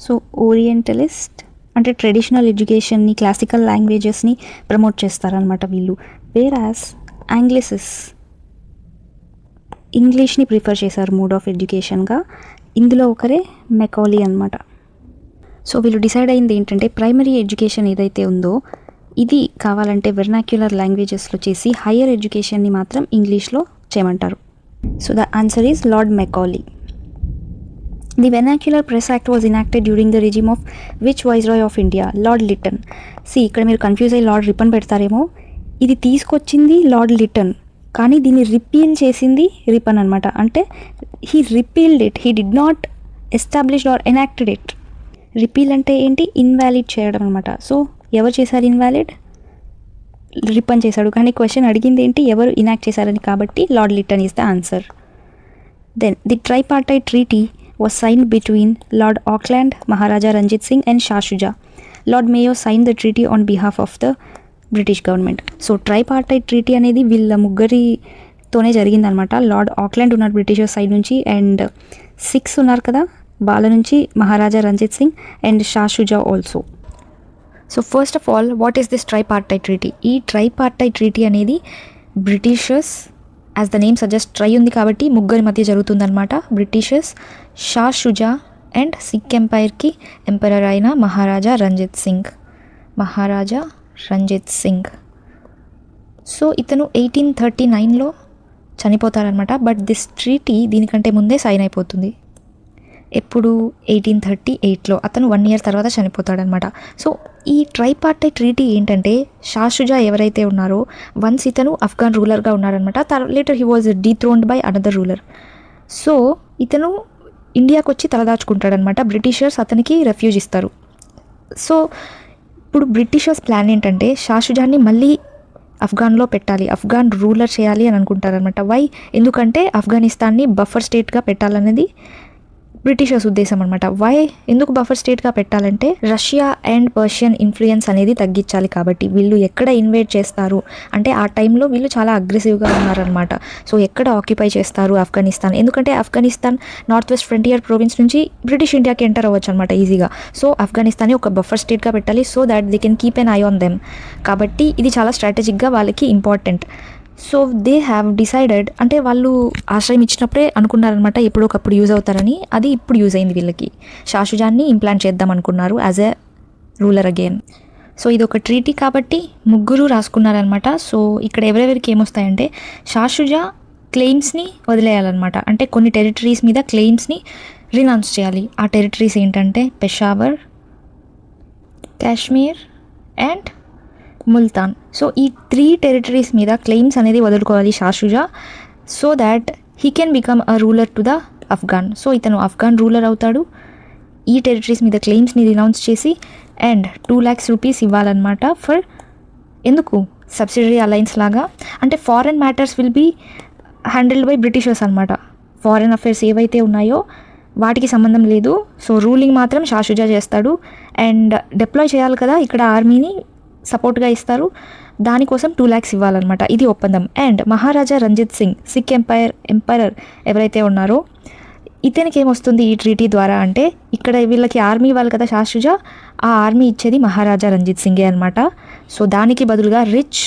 సో ఓరియంటలిస్ట్ అంటే ట్రెడిషనల్ ఎడ్యుకేషన్ని, క్లాసికల్ లాంగ్వేజెస్ని ప్రమోట్ చేస్తారనమాట వీళ్ళు. వేరాస్ యాంగ్లిసిస్ ఇంగ్లీష్ని ప్రిఫర్ చేశారు మోడ్ ఆఫ్ ఎడ్యుకేషన్గా. ఇందులో ఒకరే మెకాలీ అనమాట. సో వీళ్ళు డిసైడ్ అయింది ఏంటంటే ప్రైమరీ ఎడ్యుకేషన్ ఏదైతే ఉందో ఇది కావాలంటే వెర్నాక్యులర్ లాంగ్వేజెస్లో చేసి హయ్యర్ ఎడ్యుకేషన్ని మాత్రం ఇంగ్లీష్లో చేయమంటారు. So the answer is Lord Macaulay. The Vernacular Press Act was enacted during the regime of which Viceroy of India? Lord Lytton. ఇక్కడ మీరు కన్ఫ్యూజ్ అయ్యి లార్డ్ రిపన్ పెడతారేమో, ఇది తీసుకొచ్చింది లార్డ్ లిటన్ కానీ దీన్ని రిపీల్ చేసింది రిపన్ అనమాట. అంటే he repealed it, he did not established or enacted it. Repeal అంటే ఏంటి, ఇన్వాలిడ్ చేయడం అనమాట. సో ఎవరు చేశారు ఇన్వాలిడ్? రిప్పన్ చేశాడు. కానీ క్వశ్చన్ అడిగింది ఏంటి, ఎవరు ఇనాక్ట్ చేశారని, కాబట్టి Lord Lytton is the answer. Then the tripartite treaty was signed between Lord Auckland, Maharaja Ranjit Singh and Shah Shuja. Lord Mayo signed the treaty on behalf of the British government. So tripartite treaty అనేది వీళ్ళ ముగ్గురితోనే జరిగిందనమాట. Lord Auckland ఉన్నారు Britisher side నుంచి, and 6 ఉన్నారు కదా వాళ్ళ నుంచి, Maharaja Ranjit Singh and Shah Shuja also. So first of all, what is this tripartite treaty? ఈ ట్రైపార్టైట్ ట్రీటీ అనేది Britishers, as the name suggest, tri ఉంది కాబట్టి ముగ్గురి మధ్య జరుగుతుందన్నమాట. బ్రిటిషర్స్, షా షుజా అండ్ సిక్ ఎంపైర్కి ఎంపరర్ అయిన మహారాజా రంజిత్ సింగ్. సో ఇతను 1839లో చనిపోతారనమాట. బట్ దిస్ ట్రీటీ దీనికంటే ముందే సైన్ అయిపోతుంది. ఎప్పుడు? 1838లో. అతను 1 year తర్వాత చనిపోతాడనమాట. సో ఈ ట్రైపార్టైట్ ట్రీటీ ఏంటంటే, షా షుజా ఎవరైతే ఉన్నారో, వన్స్ ఇతను అఫ్ఘాన్ రూలర్గా ఉన్నారనమాట. Later he was dethroned by another ruler. So ఇతను ఇండియాకి వచ్చి తలదాచుకుంటాడనమాట. బ్రిటిషర్స్ అతనికి రెఫ్యూజ్ ఇస్తారు. సో ఇప్పుడు బ్రిటిషర్స్ ప్లాన్ ఏంటంటే, షా షుజాని మళ్ళీ అఫ్ఘాన్లో పెట్టాలి, అఫ్ఘాన్ రూలర్ చేయాలి అని అనుకుంటారనమాట. వై? ఎందుకంటే ఆఫ్ఘనిస్తాన్ని బఫర్ స్టేట్గా పెట్టాలనేది బ్రిటిషర్స్ ఉద్దేశం అనమాట. వై? ఎందుకు బఫర్ స్టేట్గా పెట్టాలంటే, రష్యా అండ్ పర్షియన్ ఇన్ఫ్లుయెన్స్ అనేది తగ్గించాలి కాబట్టి. వీళ్ళు ఎక్కడ ఇన్వేట్ చేస్తారు అంటే, ఆ టైంలో వీళ్ళు చాలా అగ్రెసివ్గా ఉన్నారనమాట. సో ఎక్కడ ఆక్యుపై చేస్తారు ఆఫ్ఘనిస్తాన్, ఎందుకంటే Afghanistan north west frontier province నుంచి బ్రిటిష్ ఇండియాకి ఎంటర్ అవ్వచ్చు అనమాట ఈజీగా. సో ఆఫ్ఘనిస్తాన్ని ఒక బఫర్ స్టేట్గా పెట్టాలి, so that they can keep N I on them. కాబట్టి ఇది చాలా స్ట్రాటజిక్గా వాళ్ళకి important. So they have decided, అంటే వాళ్ళు ఆశ్రయం ఇచ్చినప్పుడే అనుకున్నారనమాట ఎప్పుడో ఒకప్పుడు యూజ్ అవుతారని. అది ఇప్పుడు యూజ్ అయింది వీళ్ళకి. షా షుజాని ఇంప్లాంట్ చేద్దాం అనుకున్నారు as a ruler again. So ఇది ఒక ట్రీటీ కాబట్టి ముగ్గురు రాసుకున్నారనమాట. సో ఇక్కడ ఎవరెవరికి ఏమొస్తాయంటే, షా షుజా క్లెయిమ్స్ని వదిలేయాలన్నమాట. అంటే కొన్ని టెరిటరీస్ మీద క్లెయిమ్స్ని రినౌన్స్ చేయాలి. ఆ టెరిటరీస్ ఏంటంటే పెషావర్, కాశ్మీర్ అండ్ ముల్తాన్. సో ఈ 3 టెరిటరీస్ మీద క్లెయిమ్స్ అనేది వదులుకోవాలి Shah Shuja, so that he can become a ruler to the Afghan. So ఇతను అఫ్ఘాన్ రూలర్ అవుతాడు. ఈ టెరిటరీస్ మీద క్లెయిమ్స్ని రినౌన్స్ చేసి అండ్ 2 lakhs rupees ఇవ్వాలన్నమాట. ఫర్ ఎందుకు? సబ్సిడరీ అలయన్స్ లాగా. అంటే foreign matters will be handled by Britishers అనమాట. ఫారెన్ అఫైర్స్ ఏవైతే ఉన్నాయో వాటికి సంబంధం లేదు. సో రూలింగ్ మాత్రం షా షుజా చేస్తాడు. అండ్ డిప్లాయ్ చేయాలి కదా ఇక్కడ ఆర్మీని, సపోర్ట్గా ఇస్తారు. దానికోసం 2 lakhs ఇవ్వాలన్నమాట. ఇది ఒప్పందం. అండ్ మహారాజా రంజిత్ సింగ్, సిక్ ఎంపైరర్ ఎవరైతే ఉన్నారో, ఇతనికి ఏమొస్తుంది ఈ ట్రీటీ ద్వారా అంటే, ఇక్కడ వీళ్ళకి ఆర్మీ ఇవ్వాలి కదా షా షుజా, ఆ ఆర్మీ ఇచ్చేది మహారాజా రంజిత్ సింగే అనమాట. సో దానికి బదులుగా రిచ్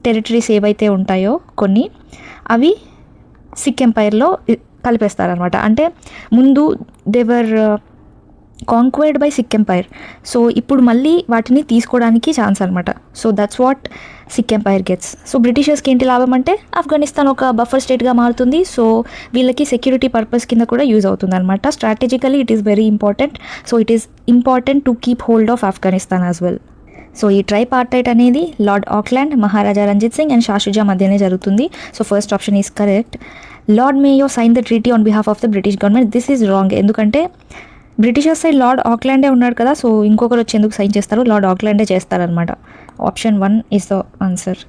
టెరిటరీస్ ఏవైతే ఉంటాయో కొన్ని, అవి సిక్ ఎంపైర్లో కలిపేస్తారనమాట. అంటే ముందు they were conquered by Sikh empire. So ఇప్పుడు మళ్ళీ వాటిని తీసుకోవడానికి ఛాన్స్ అనమాట. So that's what Sikh empire gets. So బ్రిటిషర్స్కి ఏంటి లాభం అంటే, ఆఫ్ఘనిస్తాన్ ఒక బఫర్ స్టేట్గా మారుతుంది. సో వీళ్ళకి సెక్యూరిటీ పర్పస్ కింద కూడా యూజ్ అవుతుంది అనమాట. Strategically it is very important. So it is important to keep hold of Afghanistan as well. So ఈ ట్రైపార్టైట్ అనేది Lord Auckland, Maharaja Ranjit Singh and Shah Shuja మధ్యనే జరుగుతుంది. So first option is correct. Lord Mayo sign the treaty on behalf of the British government. This is wrong. ఎందుకంటే Britishers side Lord ఆక్లాండే ఉన్నాడు కదా. So ఇంకొకరు వచ్చి ఎందుకు సైన్ చేస్తారు? లార్డ్ ఆక్లాండే చేస్తారనమాట. Option 1 is the answer.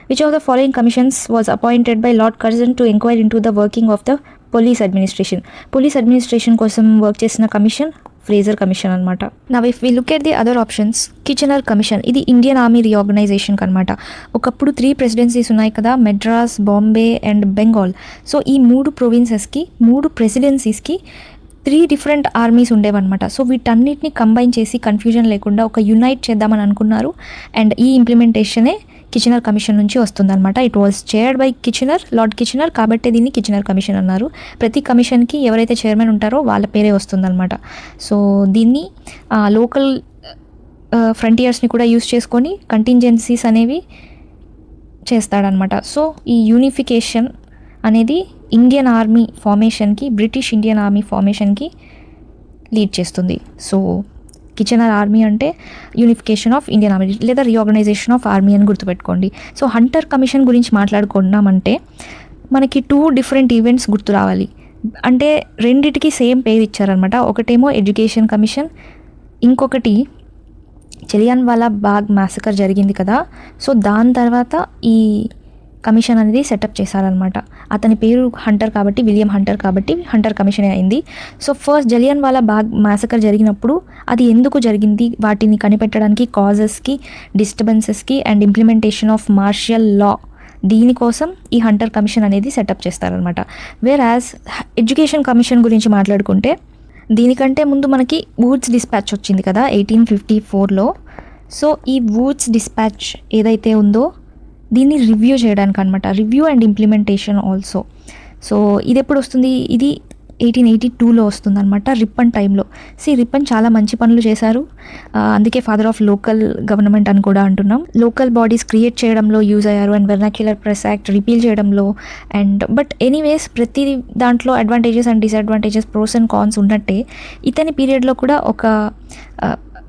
Which of the following commissions was appointed by Lord Curzon to enquire in to the working of the police administration? Police administration కోసం వర్క్ చేసిన కమిషన్ ఫ్రేజర్ కమిషన్ అనమాట. Now if we look at the other options, Kitchener commission, ఇది Indian army రీఆర్గనైజేషన్కి అనమాట. ఒకప్పుడు 3 presidencies ఉన్నాయి కదా, Madras, Bombay and Bengal. So ఈ 3 ప్రొవిన్సెస్కి, 3 ప్రెసిడెన్సీస్కి 3 డిఫరెంట్ ఆర్మీస్ ఉండేవన్నమాట. సో వీటన్నిటిని కంబైన్ చేసి కన్ఫ్యూజన్ లేకుండా ఒక యునైట్ చేద్దామని అనుకున్నారు. అండ్ ఈ ఇంప్లిమెంటేషనే కిచెనర్ కమిషన్ నుంచి వస్తుందన్నమాట. It was chaired by lord కిచెనర్, కాబట్టి దీన్ని కిచెనర్ కమిషన్ అన్నారు. ప్రతి కమిషన్కి ఎవరైతే చైర్మన్ ఉంటారో వాళ్ళ పేరే వస్తుందన్నమాట. సో దీన్ని లోకల్ ఫ్రంటియర్స్ని కూడా యూస్ చేసుకొని కంటింజెన్సీస్ అనేవి చేస్తాడనమాట. సో ఈ యూనిఫికేషన్ అనేది ఇండియన్ ఆర్మీ ఫార్మేషన్కి, బ్రిటిష్ ఇండియన్ ఆర్మీ ఫార్మేషన్కి లీడ్ చేస్తుంది. సో కిచెనర్ ఆర్మీ అంటే యూనిఫికేషన్ ఆఫ్ ఇండియన్ ఆర్మీ లేదా రీఆర్గనైజేషన్ ఆఫ్ ఆర్మీ అని గుర్తుపెట్టుకోండి. సో హంటర్ కమిషన్ గురించి మాట్లాడుకున్నామంటే మనకి 2 డిఫరెంట్ ఈవెంట్స్ గుర్తు రావాలి. అంటే రెండిటికి సేమ్ పేరు ఇచ్చారనమాట. ఒకటేమో ఎడ్యుకేషన్ కమిషన్, ఇంకొకటి జలియన్వాలా బాగ్ మ్యాసకర్ జరిగింది కదా, సో దాని తర్వాత ఈ కమిషన్ అనేది సెటప్ చేశారనమాట. అతని పేరు హంటర్ కాబట్టి, విలియం హంటర్ కాబట్టి హంటర్ కమిషన్ అయింది. సో ఫస్ట్ జలియన్వాలా బాగ్ మ్యాసకర్ జరిగినప్పుడు అది ఎందుకు జరిగింది, వాటిని కనిపెట్టడానికి, కాజెస్కి, డిస్టర్బెన్సెస్కి అండ్ ఇంప్లిమెంటేషన్ ఆఫ్ మార్షియల్ లా, దీనికోసం ఈ హంటర్ కమిషన్ అనేది సెటప్ చేస్తారనమాట. వేరాజ్ ఎడ్యుకేషన్ కమిషన్ గురించి మాట్లాడుకుంటే దీనికంటే ముందు మనకి వూడ్స్ డిస్పాచ్ వచ్చింది కదా 1854లో. సో ఈ వూడ్స్ డిస్పాచ్ ఏదైతే ఉందో దీన్ని రివ్యూ చేయడానికి అనమాట, review and implementation also. So ఇది ఎప్పుడు వస్తుంది, ఇది 1882లో వస్తుంది అనమాట, రిప్పన్ టైంలో. రిప్పన్ చాలా మంచి పనులు చేశారు, అందుకే ఫాదర్ ఆఫ్ లోకల్ గవర్నమెంట్ అని కూడా అంటున్నాం. లోకల్ బాడీస్ క్రియేట్ చేయడంలో యూజ్ అయ్యారు and vernacular press act repeal చేయడంలో. బట్ ఎనీవేస్ ప్రతి దాంట్లో advantages and disadvantages, pros and cons ఉన్నట్టే ఇతని పీరియడ్లో కూడా ఒక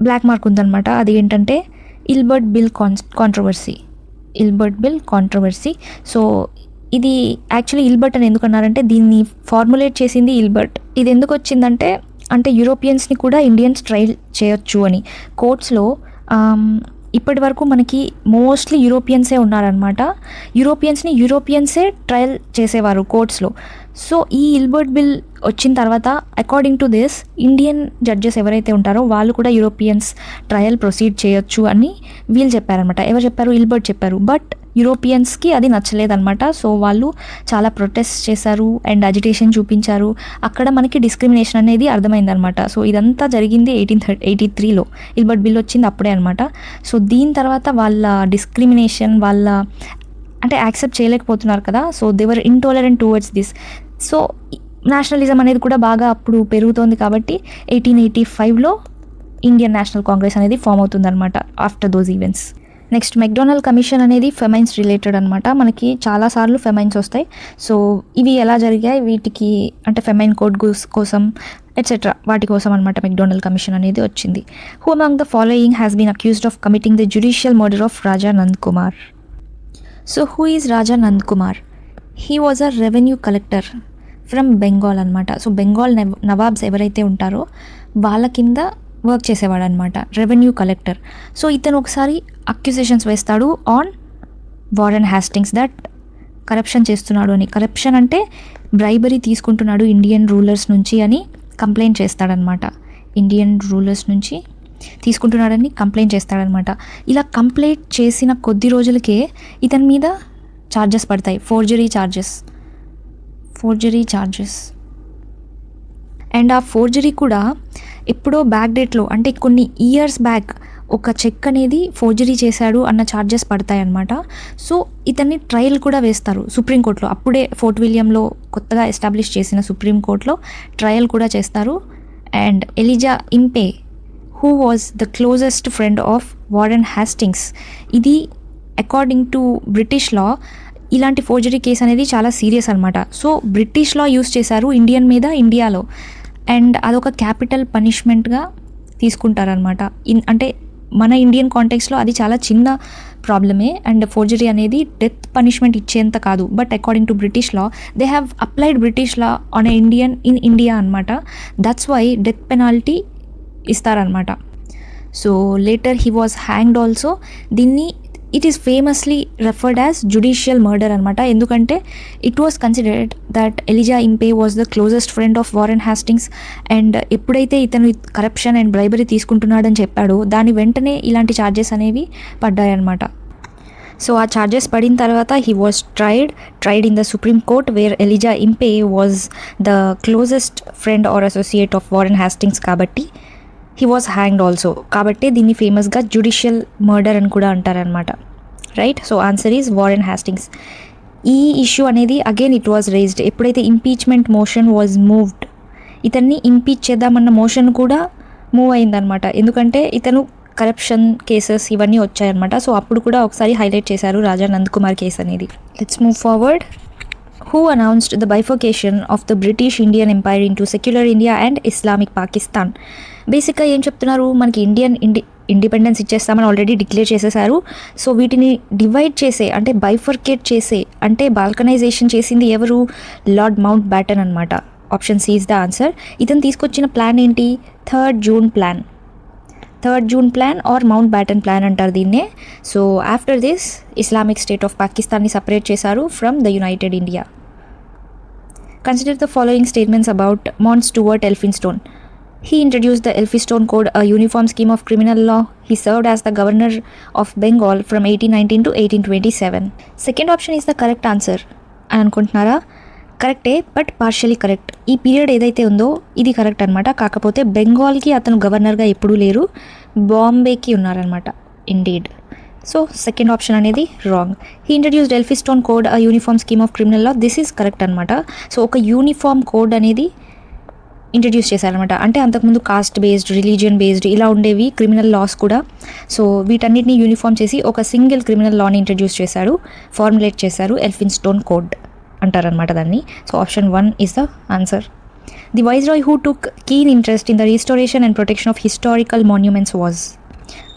బ్లాక్ మార్క్ ఉందన్నమాట. అది ఏంటంటే ఇల్బర్ట్ బిల్ కాంట్రవర్సీ. సో ఇది యాక్చువల్లీ ఇల్బర్ట్ అని ఎందుకు అన్నారంటే దీన్ని ఫార్ములేట్ చేసింది ఇల్బర్ట్. ఇది ఎందుకు వచ్చిందంటే యూరోపియన్స్ని కూడా ఇండియన్స్ ట్రైల్ చేయొచ్చు అని. కోర్ట్స్లో ఇప్పటి వరకు మనకి మోస్ట్లీ యూరోపియన్సే ఉన్నారనమాట. యూరోపియన్సే ట్రయల్ చేసేవారు కోర్ట్స్లో. సో ఈ ఇల్బర్ట్ బిల్ వచ్చిన తర్వాత according to this Indian judges ఎవరైతే ఉంటారో వాళ్ళు కూడా యూరోపియన్స్ ట్రయల్ ప్రొసీడ్ చేయొచ్చు అని వీళ్ళు చెప్పారనమాట. ఎవరు చెప్పారు? ఇల్బర్ట్ చెప్పారు. బట్ యూరోపియన్స్కి అది నచ్చలేదన్నమాట. సో వాళ్ళు చాలా ప్రొటెస్ట్ చేశారు అండ్ అజిటేషన్ చూపించారు. అక్కడ మనకి డిస్క్రిమినేషన్ అనేది అర్థమైందనమాట. సో ఇదంతా జరిగింది 1883లో, ఇల్బర్ట్ బిల్ వచ్చింది అప్పుడే అనమాట. సో దీని తర్వాత వాళ్ళ డిస్క్రిమినేషన్ అంటే యాక్సెప్ట్ చేయలేకపోతున్నారు కదా. So they're intolerant towards this. So nationalism అనేది కూడా బాగా అప్పుడు పెరుగుతోంది కాబట్టి 1885లో ఇండియన్ నేషనల్ కాంగ్రెస్ అనేది ఫామ్ అవుతుందన్నమాట after those events. Next McDonald commission అనేది ఫెమైన్స్ రిలేటెడ్ అనమాట. మనకి చాలాసార్లు ఫెమైన్స్ వస్తాయి. సో ఇవి ఎలా జరిగాయి, వీటికి అంటే ఫెమైన్ కోడ్ కోసం ఎట్సెట్రా వాటి కోసం అనమాట మెక్డొనాల్డ్ కమిషన్ అనేది వచ్చింది. Who among the following has been accused of committing the judicial murder of Raja Nand Kumar? So who is Raja Nand Kumar? He was a revenue collector from Bengal అనమాట. సో బెంగాల్ నవాబ్స్ ఎవరైతే ఉంటారో వాళ్ళ కింద వర్క్ చేసేవాడు అనమాట, రెవెన్యూ కలెక్టర్. సో ఇతను ఒకసారి అక్యూజేషన్స్ వేస్తాడు on Warren Hastings that corruption చేస్తున్నాడు అని. కరప్షన్ అంటే బ్రైబరీ తీసుకుంటున్నాడు ఇండియన్ రూలర్స్ నుంచి అని కంప్లైంట్ చేస్తాడనమాట. ఇండియన్ రూలర్స్ నుంచి తీసుకుంటున్నాడని కంప్లైంట్ చేస్తాడనమాట. ఇలా కంప్లైంట్ చేసిన కొద్ది రోజులకే ఇతని మీద ఛార్జెస్ పడతాయి, ఫోర్జరీ ఛార్జెస్. అండ్ ఆ ఫోర్జరీ కూడా ఎప్పుడో బ్యాక్ డేట్లో అంటే కొన్ని ఇయర్స్ బ్యాక్ ఒక చెక్ అనేది ఫోర్జరీ చేశాడు అన్న ఛార్జెస్ పడతాయన్నమాట. సో ఇతన్ని ట్రయల్ కూడా వేస్తారు సుప్రీంకోర్టులో. అప్పుడే ఫోర్ట్ విలియంలో కొత్తగా ఎస్టాబ్లిష్ చేసిన సుప్రీంకోర్టులో ట్రయల్ కూడా చేస్తారు. And Elijah Impey who was the closest friend of Warren Hastings, ఇది అకార్డింగ్ టు బ్రిటిష్ లా ఇలాంటి ఫోర్జరీ కేసు అనేది చాలా సీరియస్ అనమాట. సో బ్రిటిష్ లా యూస్ చేశారు ఇండియన్ మీద ఇండియాలో. అండ్ అదొక క్యాపిటల్ పనిష్మెంట్గా తీసుకుంటారనమాట. అంటే మన ఇండియన్ కాంటెక్స్లో అది చాలా చిన్న ప్రాబ్లమే. అండ్ ఫోర్జరీ అనేది డెత్ పనిష్మెంట్ ఇచ్చేంత కాదు. But according to British law they have applied British law on Indian in India అనమాట. దట్స్ వై డెత్ పెనాల్టీ ఇస్తారనమాట. So later he was hanged also. దీన్ని it is famously referred as judicial murder అనమాట. ఎందుకంటే it was considered that Elijah Impey was the closest friend of Warren Hastings. And ఎప్పుడైతే ఇతను corruption and bribery తీసుకుంటున్నాడని చెప్పాడో దాని వెంటనే ఇలాంటి ఛార్జెస్ అనేవి పడ్డాయన్నమాట. సో ఆ ఛార్జెస్ పడిన తర్వాత he was tried in the supreme court where Elijah Impey was the closest friend or associate of Warren Hastings కాబట్టి హీ వాజ్ హ్యాంగ్డ్ ఆల్సో. కాబట్టి దీన్ని ఫేమస్గా జ్యుడిషియల్ మర్డర్ అని కూడా అంటారనమాట. Right. So answer is Warren Hastings. ఈ issue అనేది again it was raised ఎప్పుడైతే ఇంపీచ్మెంట్ మోషన్ వాజ్ మూవ్డ్. ఇతన్ని ఇంపీచ్ చేద్దామన్న మోషన్ కూడా మూవ్ అయిందనమాట. ఎందుకంటే ఇతను కరప్షన్ కేసెస్ ఇవన్నీ వచ్చాయన్నమాట. సో అప్పుడు కూడా ఒకసారి హైలైట్ చేశారు రాజా నంద్ కుమార్ కేసు అనేది. Let's move forward. Who announced the bifurcation of the British Indian Empire into secular India and Islamic Pakistan? బేసిక్గా ఏం చెప్తున్నారు, మనకి ఇండిపెండెన్స్ ఇచ్చేస్తామని ఆల్రెడీ డిక్లేర్ చేసేసారు. సో వీటిని డివైడ్ చేసే అంటే బైఫర్కేట్ చేసే అంటే బాల్కనైజేషన్ చేసింది ఎవరు? లార్డ్ మౌంట్ బ్యాటన్ అనమాట. Option C is the answer. ఇతను తీసుకొచ్చిన ప్లాన్ ఏంటి? 3rd June plan. Third June plan or Mountbatten plan అంటారు దీన్నే. So after this Islamic state of పాకిస్తాన్ని సపరేట్ చేశారు from the united India. Consider the following statements about Mountstuart Elphinstone. He introduced the Elphinstone Code, a uniform scheme of criminal law. He served as the governor of Bengal from 1819 to 1827. Second option is the correct answer. అని అనుకుంటున్నారా? కరెక్టే, but partially correct. ఈ period ఏదైతే ఉందో ఇది correct అనమాట. కాకపోతే బెంగాల్కి అతను గవర్నర్గా ఎప్పుడూ లేరు, బాంబేకి ఉన్నారనమాట. ఇండీడ్. సో సెకండ్ ఆప్షన్ అనేది wrong. He introduced Elphinstone code, a uniform scheme of criminal law. This is correct అనమాట. సో ఒక యూనిఫామ్ కోడ్ అనేది ఇంట్రడ్యూస్ చేశారనమాట. అంటే అంతకుముందు కాస్ట్ బేస్డ్, రిలీజియన్ బేస్డ్ ఇలా ఉండేవి క్రిమినల్ లాస్ కూడా. సో వీటన్నిటిని యూనిఫామ్ చేసి ఒక సింగిల్ క్రిమినల్ లాని ఇంట్రడ్యూస్ చేశారు, ఫార్ములేట్ చేశారు. ఎల్ఫిన్స్టోన్ కోడ్ అంటారనమాట దాన్ని. So option 1 is the answer. The viceroy who took keen interest in the restoration and protection of historical monuments was.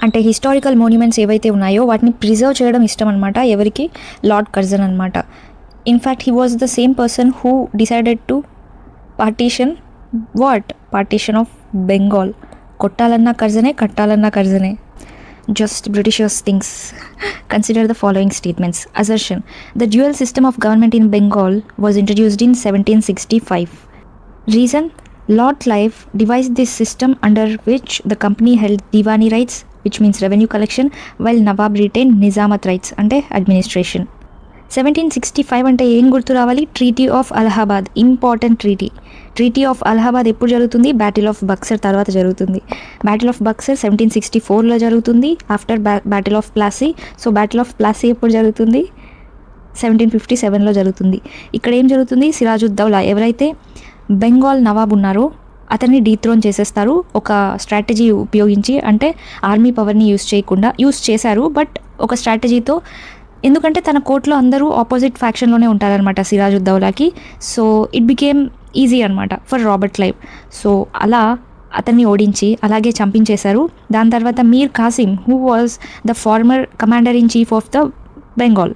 అంటే హిస్టారికల్ మాన్యుమెంట్స్ ఏవైతే ఉన్నాయో వాటిని ప్రిజర్వ్ చేయడం ఇష్టం అనమాట ఎవరికి? లార్డ్ కర్జన్ అనమాట. In fact he was the same person who decided to partition of Bengal. కొట్టాలన్నా కర్జనే, కట్టాలన్నా కర్జనే. Just Britishers things. Consider the following statements. Assertion. The dual system of government in Bengal was introduced in 1765. Reason. Lord Clive devised this system under which the company held Diwani rights, which means revenue collection, while Nawab retained Nizamat rights, ante administration. 1765 అంటే ఏం గుర్తు రావాలి? Treaty of Allahabad. Important treaty of Allahabad ఎప్పుడు జరుగుతుంది? Battle of Buxar తర్వాత జరుగుతుంది. Battle of Buxar 1764లో జరుగుతుంది, after battle of Plassey. So battle of Plassey ఎప్పుడు జరుగుతుంది? 1757లో జరుగుతుంది. ఇక్కడ ఏం జరుగుతుంది? సిరాజుద్దౌలా ఎవరైతే బెంగాల్ నవాబ్ ఉన్నారో అతన్ని డీథ్రోన్ చేసేస్తారు ఒక స్ట్రాటజీ ఉపయోగించి. అంటే ఆర్మీ పవర్ని యూస్ చేశారు, బట్ ఒక స్ట్రాటజీతో. ఎందుకంటే తన కోర్టులో అందరూ ఆపోజిట్ ఫ్యాక్షన్లోనే ఉంటారనమాట సిరాజుద్దౌలాకి. సో ఇట్ బికేమ్ ఈజీ అనమాట ఫర్ రాబర్ట్ క్లైవ్. సో అలా అతన్ని ఓడించి అలాగే చంపించేశారు. దాని తర్వాత Mir Qasim, who was the former commander in chief of the Bengal,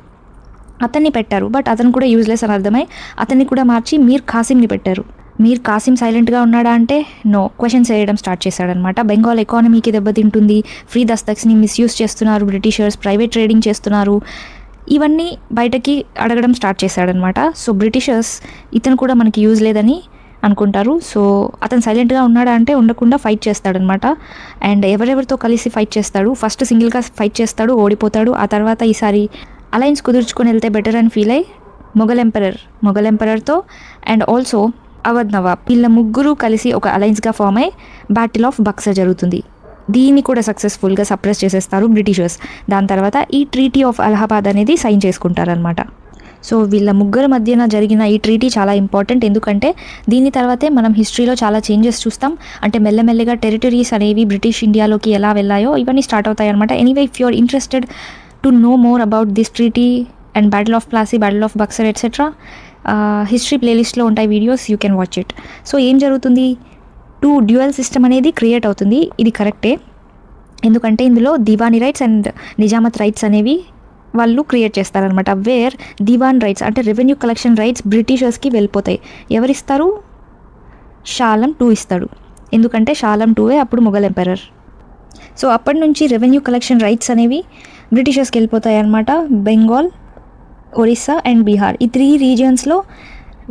అతన్ని పెట్టారు. బట్ అతను కూడా యూజ్లెస్ అని అర్థమై అతన్ని కూడా మార్చి మీర్ కాసింని పెట్టారు. మీర్ కాసిం సైలెంట్గా ఉన్నాడా అంటే నో, క్వశ్చన్స్ వేయడం స్టార్ట్ చేశాడనమాట. బెంగాల్ ఎకానమీకి దెబ్బతింటుంది, ఫ్రీ దస్తక్స్ని మిస్యూజ్ చేస్తున్నారు బ్రిటిషర్స్, ప్రైవేట్ ట్రేడింగ్ చేస్తున్నారు, ఇవన్నీ బయటకి అడగడం స్టార్ట్ చేశాడనమాట. సో బ్రిటిషర్స్ ఇతను కూడా మనకి యూజ్ లేదని అనుకుంటారు. సో అతను సైలెంట్గా ఉన్నాడా అంటే ఉండకుండా ఫైట్ చేస్తాడనమాట. అండ్ ఎవరెవరితో కలిసి ఫైట్ చేస్తాడు? ఫస్ట్ సింగిల్గా ఫైట్ చేస్తాడు, ఓడిపోతాడు. ఆ తర్వాత ఈసారి అలయన్స్ కుదుర్చుకొని వెళ్తే బెటర్ అని ఫీల్ అయ్యి మొఘల్ ఎంపరర్తో అండ్ ఆల్సో అవధ్ నవాబ్, వీళ్ళ ముగ్గురు కలిసి ఒక అలయన్స్గా ఫామ్ అయ్యి బ్యాటిల్ ఆఫ్ బక్సర్ జరుగుతుంది. దీన్ని కూడా సక్సెస్ఫుల్గా సప్రెస్ చేసేస్తారు బ్రిటిషర్స్. దాని తర్వాత ఈ ట్రీటీ ఆఫ్ అలహాబాద్ అనేది సైన్ చేసుకుంటారనమాట. సో వీళ్ళ ముగ్గురు మధ్యన జరిగిన ఈ ట్రీటీ చాలా ఇంపార్టెంట్. ఎందుకంటే దీని తర్వాతే మనం హిస్టరీలో చాలా చేంజెస్ చూస్తాం. అంటే మెల్లమెల్లగా టెరిటరీస్ అనేవి బ్రిటిష్ ఇండియాలోకి ఎలా వెళ్ళాయో ఇవన్నీ స్టార్ట్ అవుతాయి అనమాట. Anyway, if you are interested to know more about this treaty and battle of Plassey, battle of Buxar etcetera, history ప్లేలిస్ట్లో ఉంటాయి videos, you can watch it. So ఏం జరుగుతుంది? డ్యూయల్ సిస్టమ్ అనేది క్రియేట్ అవుతుంది. ఇది కరెక్టే, ఎందుకంటే ఇందులో Diwani rights and Nizamat rights అనేవి వాళ్ళు క్రియేట్ చేస్తారనమాట. వేర్ దివాన్ రైట్స్ అంటే రెవెన్యూ కలెక్షన్ రైట్స్ బ్రిటిషర్స్కి వెళ్ళిపోతాయి. ఎవరిస్తారు? షా ఆలం II ఇస్తాడు. ఎందుకంటే షా ఆలం IIవే అప్పుడు మొఘల్ ఎంపరర్. సో అప్పటి నుంచి రెవెన్యూ కలెక్షన్ రైట్స్ అనేవి బ్రిటిషర్స్కి వెళ్ళిపోతాయి అనమాట. బెంగాల్, ఒరిస్సా అండ్ బీహార్, ఈ 3 రీజియన్స్లో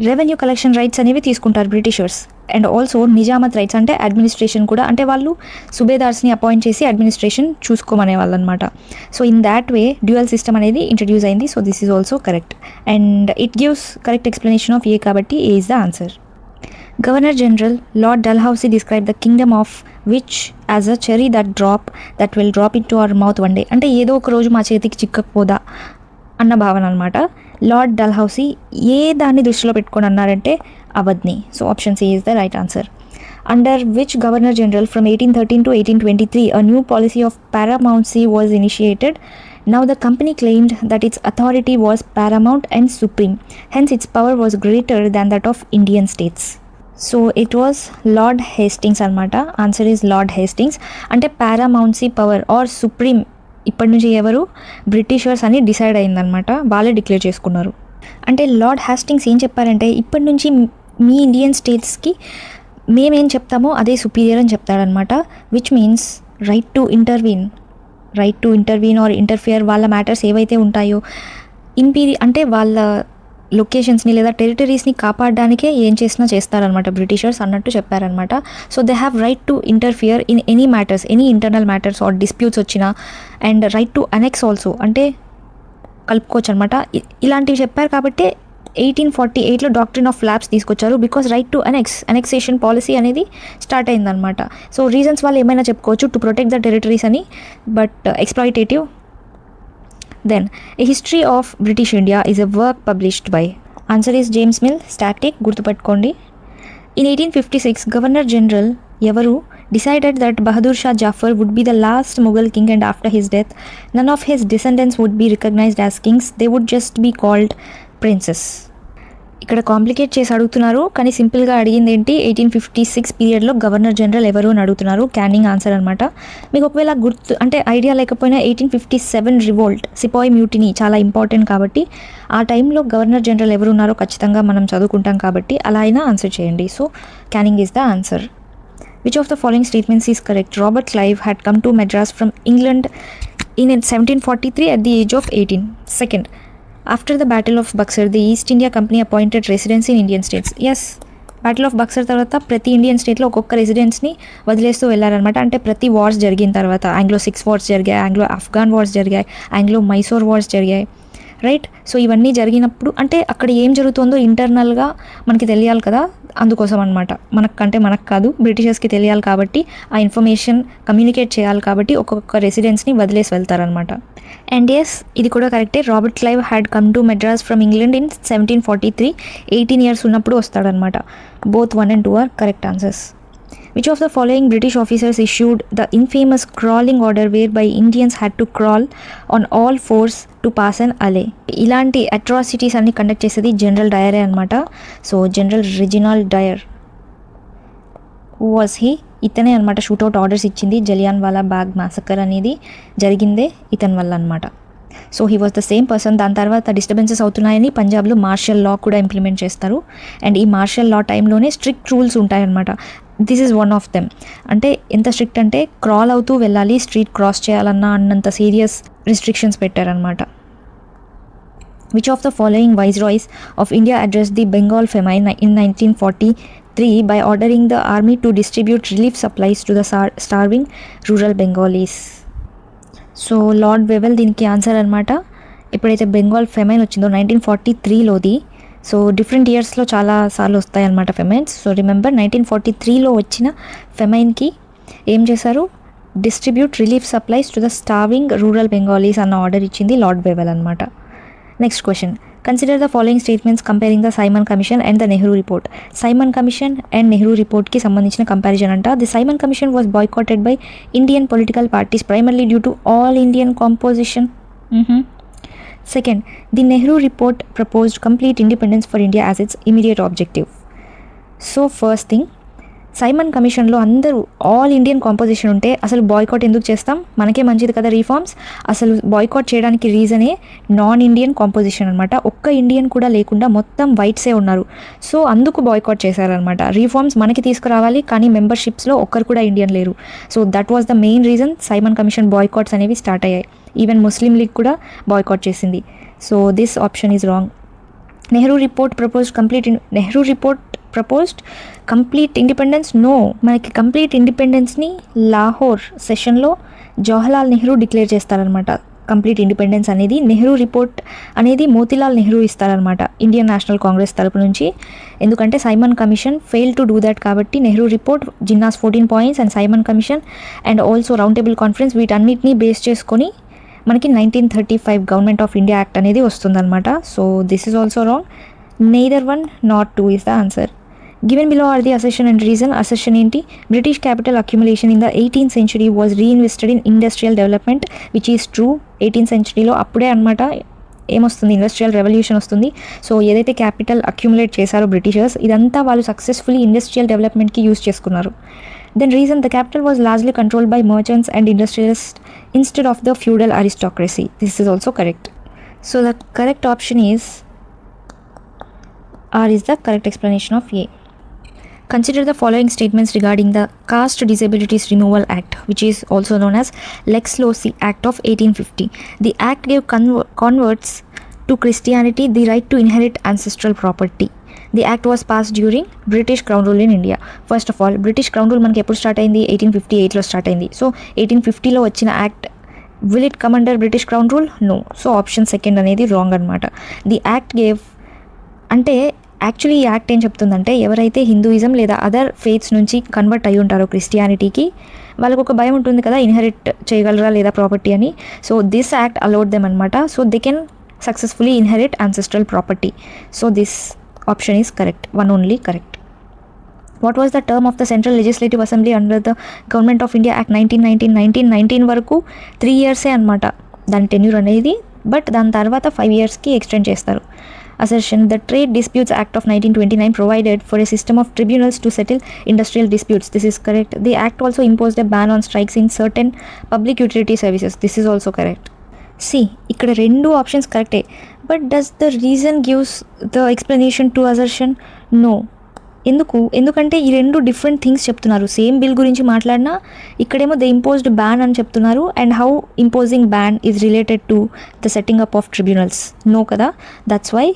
రెవెన్యూ కలెక్షన్ రైట్స్ అనేవి తీసుకుంటారు Britishers. And also Nizamat rights అంటే అడ్మినిస్ట్రేషన్ కూడా, అంటే వాళ్ళు సుబేదార్స్ని అపాయింట్ చేసి అడ్మినిస్ట్రేషన్ చూసుకోమనే వాళ్ళు అనమాట. So in that way dual system అనేది ఇంట్రడ్యూస్ అయింది. So this is also correct and it gives correct explanation of A, కాబట్టి A is the answer. Governor General Lord Dalhousie described the kingdom of which as a cherry that will drop into our mouth one day. అంటే ఏదో ఒక రోజు మా చేతికి చిక్కకపోదా అన్న భావన అనమాట. లార్డ్ డల్హౌసీ ఏ దాన్ని దృష్టిలో పెట్టుకొని అన్నారంటే అవధ్ని. So option C is the right answer. Under which governor general from 1813 to 1823 a new policy of paramountcy was initiated. Now the company claimed that its authority was paramount and supreme, hence its power was greater than that of Indian states. So it was lord Hastings అనమాట. Answer is lord Hastings. అంటే paramountcy power are supreme ఇప్పటి నుంచి ఎవరు? Britishers అని decide అయిందనమాట, వాళ్ళే declare చేసుకున్నారు. అంటే లార్డ్ హేస్టింగ్స్ ఏం చెప్పారంటే ఇప్పటి నుంచి మీ ఇండియన్ స్టేట్స్కి మేమేం చెప్తామో అదే సుపీరియర్ అని చెప్తాడనమాట. Which means right to intervene or interfere వాళ్ళ మ్యాటర్స్ ఏవైతే ఉంటాయో అంటే వాళ్ళ లొకేషన్స్ని లేదా టెరిటరీస్ని కాపాడడానికే ఏం చేసినా చేస్తారనమాట బ్రిటిషర్స్ అన్నట్టు చెప్పారనమాట. So they have right to interfere in any matters, any internal matters or disputes వచ్చినా, and right to annex also, అంటే కలుపుకోవచ్చు అనమాట. ఇలాంటివి చెప్పారు కాబట్టి 1848లో డాక్ట్రిన్ ఆఫ్ ల్యాబ్స్ తీసుకొచ్చారు. Because right to annexation policy అనేది స్టార్ట్ అయిందనమాట. సో రీజన్స్ వాళ్ళు ఏమైనా చెప్పుకోవచ్చు, టు ప్రొటెక్ట్ ద టెరిటరీస్ అని, but exploitative. Then, A History of British India is a work published by, answer is James Mill, static, గుర్తుపెట్టుకోండి. In 1856, Governor General ఎవరు decided that Bahadur Shah Jafar would be the last Mughal king, and after his death, none of his descendants would be recognized as kings, they would just be called princes. ఇక్కడ complicate చేసి అడుగుతున్నారు, కానీ సింపుల్గా అడిగింది ఏంటి, 1856 పీరియడ్లో governor general ఎవరు అని అడుగుతున్నారు. క్యానింగ్ ఆన్సర్ అనమాట. మీకు ఒకవేళ గుర్తు అంటే ఐడియా లేకపోయినా 1857 రివోల్ట్, సిపాయి మ్యూటినీ చాలా ఇంపార్టెంట్ కాబట్టి ఆ టైంలో గవర్నర్ జనరల్ ఎవరు ఉన్నారో ఖచ్చితంగా మనం చదువుకుంటాం కాబట్టి అలా అయినా ఆన్సర్ చేయండి. So canning is the answer. Which of the following statements is correct? Robert Clive had come to Madras from England in 1743 at the age of 18. Second, after the Battle of Buxar, the East India Company appointed residents in Indian states. Yes, battle of Buxar తర్వాత ప్రతి Indian స్టేట్లో ఒక్కొక్క రెసిడెన్స్ని వదిలేస్తూ వెళ్ళారనమాట. అంటే ప్రతి wars జరిగిన తర్వాత Anglo 6 wars జరిగాయి, ఆంగ్లో ఆఫ్ఘాన్ వార్స్ జరిగాయి, ఆంగ్లో మైసూర్ వార్స్ జరిగాయి, రైట్. సో ఇవన్నీ జరిగినప్పుడు అంటే అక్కడ ఏం జరుగుతుందో ఇంటర్నల్గా మనకి తెలియాలి కదా, అందుకోసం అనమాట. మనకు కాదు, బ్రిటిషర్స్కి తెలియాలి కాబట్టి ఆ ఇన్ఫర్మేషన్ కమ్యూనికేట్ చేయాలి కాబట్టి ఒక్కొక్క రెసిడెన్స్ని వదిలేసి వెళ్తారనమాట. అండ్ ఎస్, ఇది కూడా కరెక్టే. Robert Clive had come to Madras from England in 1743. 18 years ఉన్నప్పుడు వస్తాడనమాట. Both 1 and 2 are correct answers. Which of the following British officers issued the infamous crawling order whereby Indians had to crawl on all fours to pass an alley? ఇలాంటి atrocities అన్ని conduct చేసేది general డయరే అనమాట. So general Reginald Dyer, who was he? ఇతనే అనమాట shootout orders ఇచ్చింది. జలియాన్ వాలా బాగ్ మాసకర్ అనేది జరిగిందే ఇతని వల్ల అనమాట. So he was the same person. దాని తర్వాత డిస్టర్బెన్సెస్ అవుతున్నాయని పంజాబ్లో మార్షల్ లా కూడా ఇంప్లిమెంట్ చేస్తారు. అండ్ ఈ మార్షల్ లా టైంలోనే స్ట్రిక్ట్ రూల్స్ ఉంటాయన్నమాట. This is one of them. అంటే ఎంత స్ట్రిక్ట్ అంటే క్రాల్ అవుతూ వెళ్ళాలి, స్ట్రీట్ క్రాస్ చేయాలన్నా అన్నంత సీరియస్ రిస్ట్రిక్షన్స్ పెట్టారనమాట. Which of the following viceroys of India addressed the Bengal famine in 1943 by ordering the army to distribute relief supplies to the starving rural Bengalis? So lord వెవెల్ దీనికి answer అనమాట. ఎప్పుడైతే Bengal famine వచ్చిందో 1943లోది. So different ఇయర్స్లో చాలా సార్లు వస్తాయన్నమాట famines. So remember 1943లో వచ్చిన ఫెమైన్కి ఏం చేశారు, distribute relief supplies to the starving rural Bengalis అన్న ఆర్డర్ ఇచ్చింది లార్డ్ వెవెల్ అనమాట. Next question, consider the following statements comparing the Simon commission and the Nehru report. Simon commission and Nehru రిపోర్ట్కి సంబంధించిన కంపారిజన్ అంట. The Simon commission was boycotted by Indian political parties primarily due to all Indian composition. Second, the Nehru report proposed complete independence for India as its immediate objective. So first thing, Simon కమిషన్లో అందరూ all Indian composition ఉంటే అసలు boycott ఎందుకు చేస్తాం, మనకే మంచిది కదా reforms. అసలు బాయ్కాట్ చేయడానికి రీజనే నాన్ ఇండియన్ కాంపోజిషన్ అనమాట. ఒక్క ఇండియన్ కూడా లేకుండా మొత్తం వైట్సే ఉన్నారు. సో అందుకు బాయ్కాట్ చేశారనమాట. రీఫార్మ్స్ మనకి తీసుకురావాలి కానీ మెంబర్షిప్స్లో ఒక్కరు కూడా ఇండియన్ లేరు. So that was the main reason Simon commission boycotts అనేవి స్టార్ట్ అయ్యాయి. ఈవెన్ ముస్లిం లీగ్ కూడా బాయ్కాట్ చేసింది. So this option is wrong. Nehru report proposed complete independence. No, మనకి కంప్లీట్ ఇండిపెండెన్స్ని లాహోర్ సెషన్లో జవహర్లాల్ నెహ్రూ డిక్లేర్ చేస్తారనమాట. కంప్లీట్ ఇండిపెండెన్స్ అనేది నెహ్రూ రిపోర్ట్ అనేది మోతీలాల్ నెహ్రూ ఇస్తారనమాట ఇండియన్ నేషనల్ కాంగ్రెస్ తరపు నుంచి. ఎందుకంటే Simon commission fail to do that కాబట్టి Nehru report, Jinnah's 14 points and Simon commission and also round table conference వీటన్నిటిని బేస్ చేసుకొని మనకి 1935 గవర్నమెంట్ ఆఫ్ ఇండియా యాక్ట్ అనేది వస్తుందన్నమాట. So this is also wrong. Neither 1 nor 2 is the answer. Given below are the assertion and reason. Assertion ఏంటి, British capital accumulation in the 18th century was reinvested in industrial development which is true. 18th centuryలో అప్పుడే అనమాట ఏమొస్తుంది, industrial revolution వస్తుంది. So ఏదైతే capital accumulate చేశారో Britishers, ఇదంతా వాళ్ళు successfully industrial డెవలప్మెంట్కి యూజ్ చేసుకున్నారు. Then reason, the capital was largely controlled by merchants and industrialists instead of the feudal aristocracy. This is also correct. So the correct option is R is the correct explanation of A. Consider the following statements regarding the Caste Disabilities Removal Act, which is also known as Lex Loci Act of 1850. The act gave converts to Christianity the right to inherit ancestral property. The act was passed during British Crown Rule in India. First of all, British Crown Rule మనకి ఎప్పుడు start అయింది? 1858లో start అయింది. So 1850లో వచ్చిన act will it come under British crown rule? No. So option second అనేది wrong అనమాట. The act gave అంటే actually ఈ యాక్ట్ ఏం చెప్తుందంటే ఎవరైతే హిందూయిజం లేదా అదర్ ఫెయిత్స్ నుంచి కన్వర్ట్ అయి ఉంటారో క్రిస్టియానిటీకి, వాళ్ళకు ఒక భయం ఉంటుంది కదా ఇన్హెరిట్ చేయగలరా లేదా ప్రాపర్టీ అని. So this act allowed them అనమాట. So they can successfully inherit ancestral property. So this option is correct, one only correct. What was the term of the central legislative assembly under the government of India act 1919 వరకు 3 yearsే అనమాట దాని tenure అనేది. But దాని తర్వాత 5 yearsకి extend చేస్తారు. Assertion: the Trade Disputes Act of 1929 provided for a system of tribunals to settle industrial disputes. This is correct. The act also imposed a ban on strikes in certain public utility services. This is also correct. See, ఇక్కడ 2 options correct. But does the reason gives the explanation to assertion? No. ఎందుకంటే ఈ 2 different things చెప్తున్నారు. Same bill గురించి మాట్లాడినా ఇక్కడేమో the imposed ban అని చెప్తున్నారు, and how imposing ban is related to the setting up of tribunals. No కదా, that's why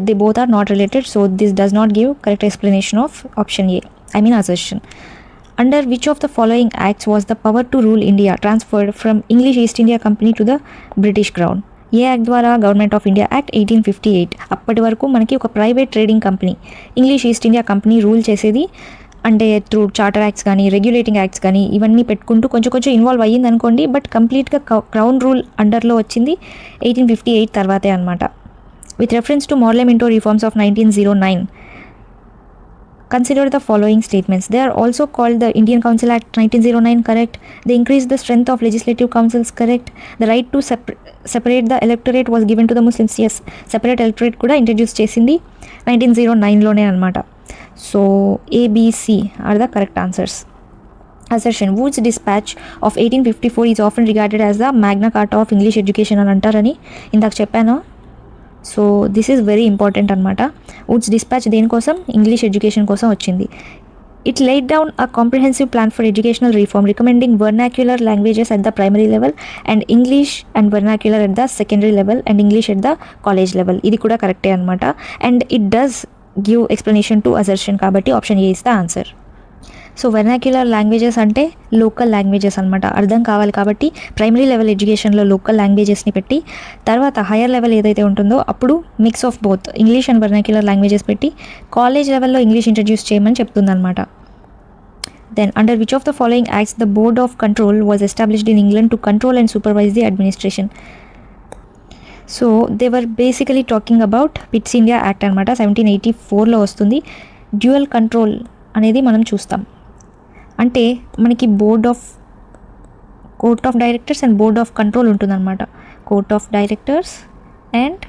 they both are not related. So this does not give correct explanation of option A, I mean assertion. Under which of the following acts was the power to rule India transferred from English East India Company to the British Crown? ఏ act ద్వారా? Government of India act 1858. అప్పటి వరకు మనకి ఒక private trading company English east India company rule చేసేది. అంటే through charter acts కానీ regulating acts కానీ ఇవన్నీ పెట్టుకుంటూ కొంచెం ఇన్వాల్వ్ అయ్యింది అనుకోండి. బట్ కంప్లీట్గా క్రౌన్ రూల్ అండర్లో వచ్చింది 1858 తర్వాతే అనమాట. With reference to parliamentary reforms of 1909, consider the following statements. They are also called the Indian Council Act 1909, correct. They increased the strength of legislative councils, correct. The right to separate the electorate was given to the Muslims, yes. Separate electorate kuda introduce chesindi 1909 lone anamata. So A, B, C are the correct answers. Assertion: Wood's dispatch of 1854 is often regarded as the Magna Carta of English education అని అంటారని ఇందాక చెప్పాను. So this is very important అనమాట. Wood's dispatch దేనికోసం? English education కోసం వచ్చింది. It laid down a comprehensive plan for educational reform recommending vernacular languages at the primary level and English and vernacular at the secondary level and English at the college level. ఇది కూడా కరెక్టే అనమాట. And it does give explanation to assertion, కాబట్టి option A is the answer. So vernacular languages అంటే local languages అనమాట, అర్థం కావాలి కాబట్టి ప్రైమరీ లెవెల్ ఎడ్యుకేషన్లో లోకల్ లాంగ్వేజెస్ని పెట్టి తర్వాత హైయర్ లెవెల్ ఏదైతే ఉంటుందో అప్పుడు mix of both English and vernacular languages పెట్టి కాలేజ్ లెవెల్లో ఇంగ్లీష్ ఇంట్రడ్యూస్ చేయమని చెప్తుందన్నమాట. Then under which of the following acts the board of control was established in England to control and supervise the administration? So they were basically talking about Pitt's India act అనమాట, 1784లో వస్తుంది. Dual control అనేది మనం చూస్తాం. అంటే మనకి court of directors and board of control ఉంటుందన్నమాట. Court of directors and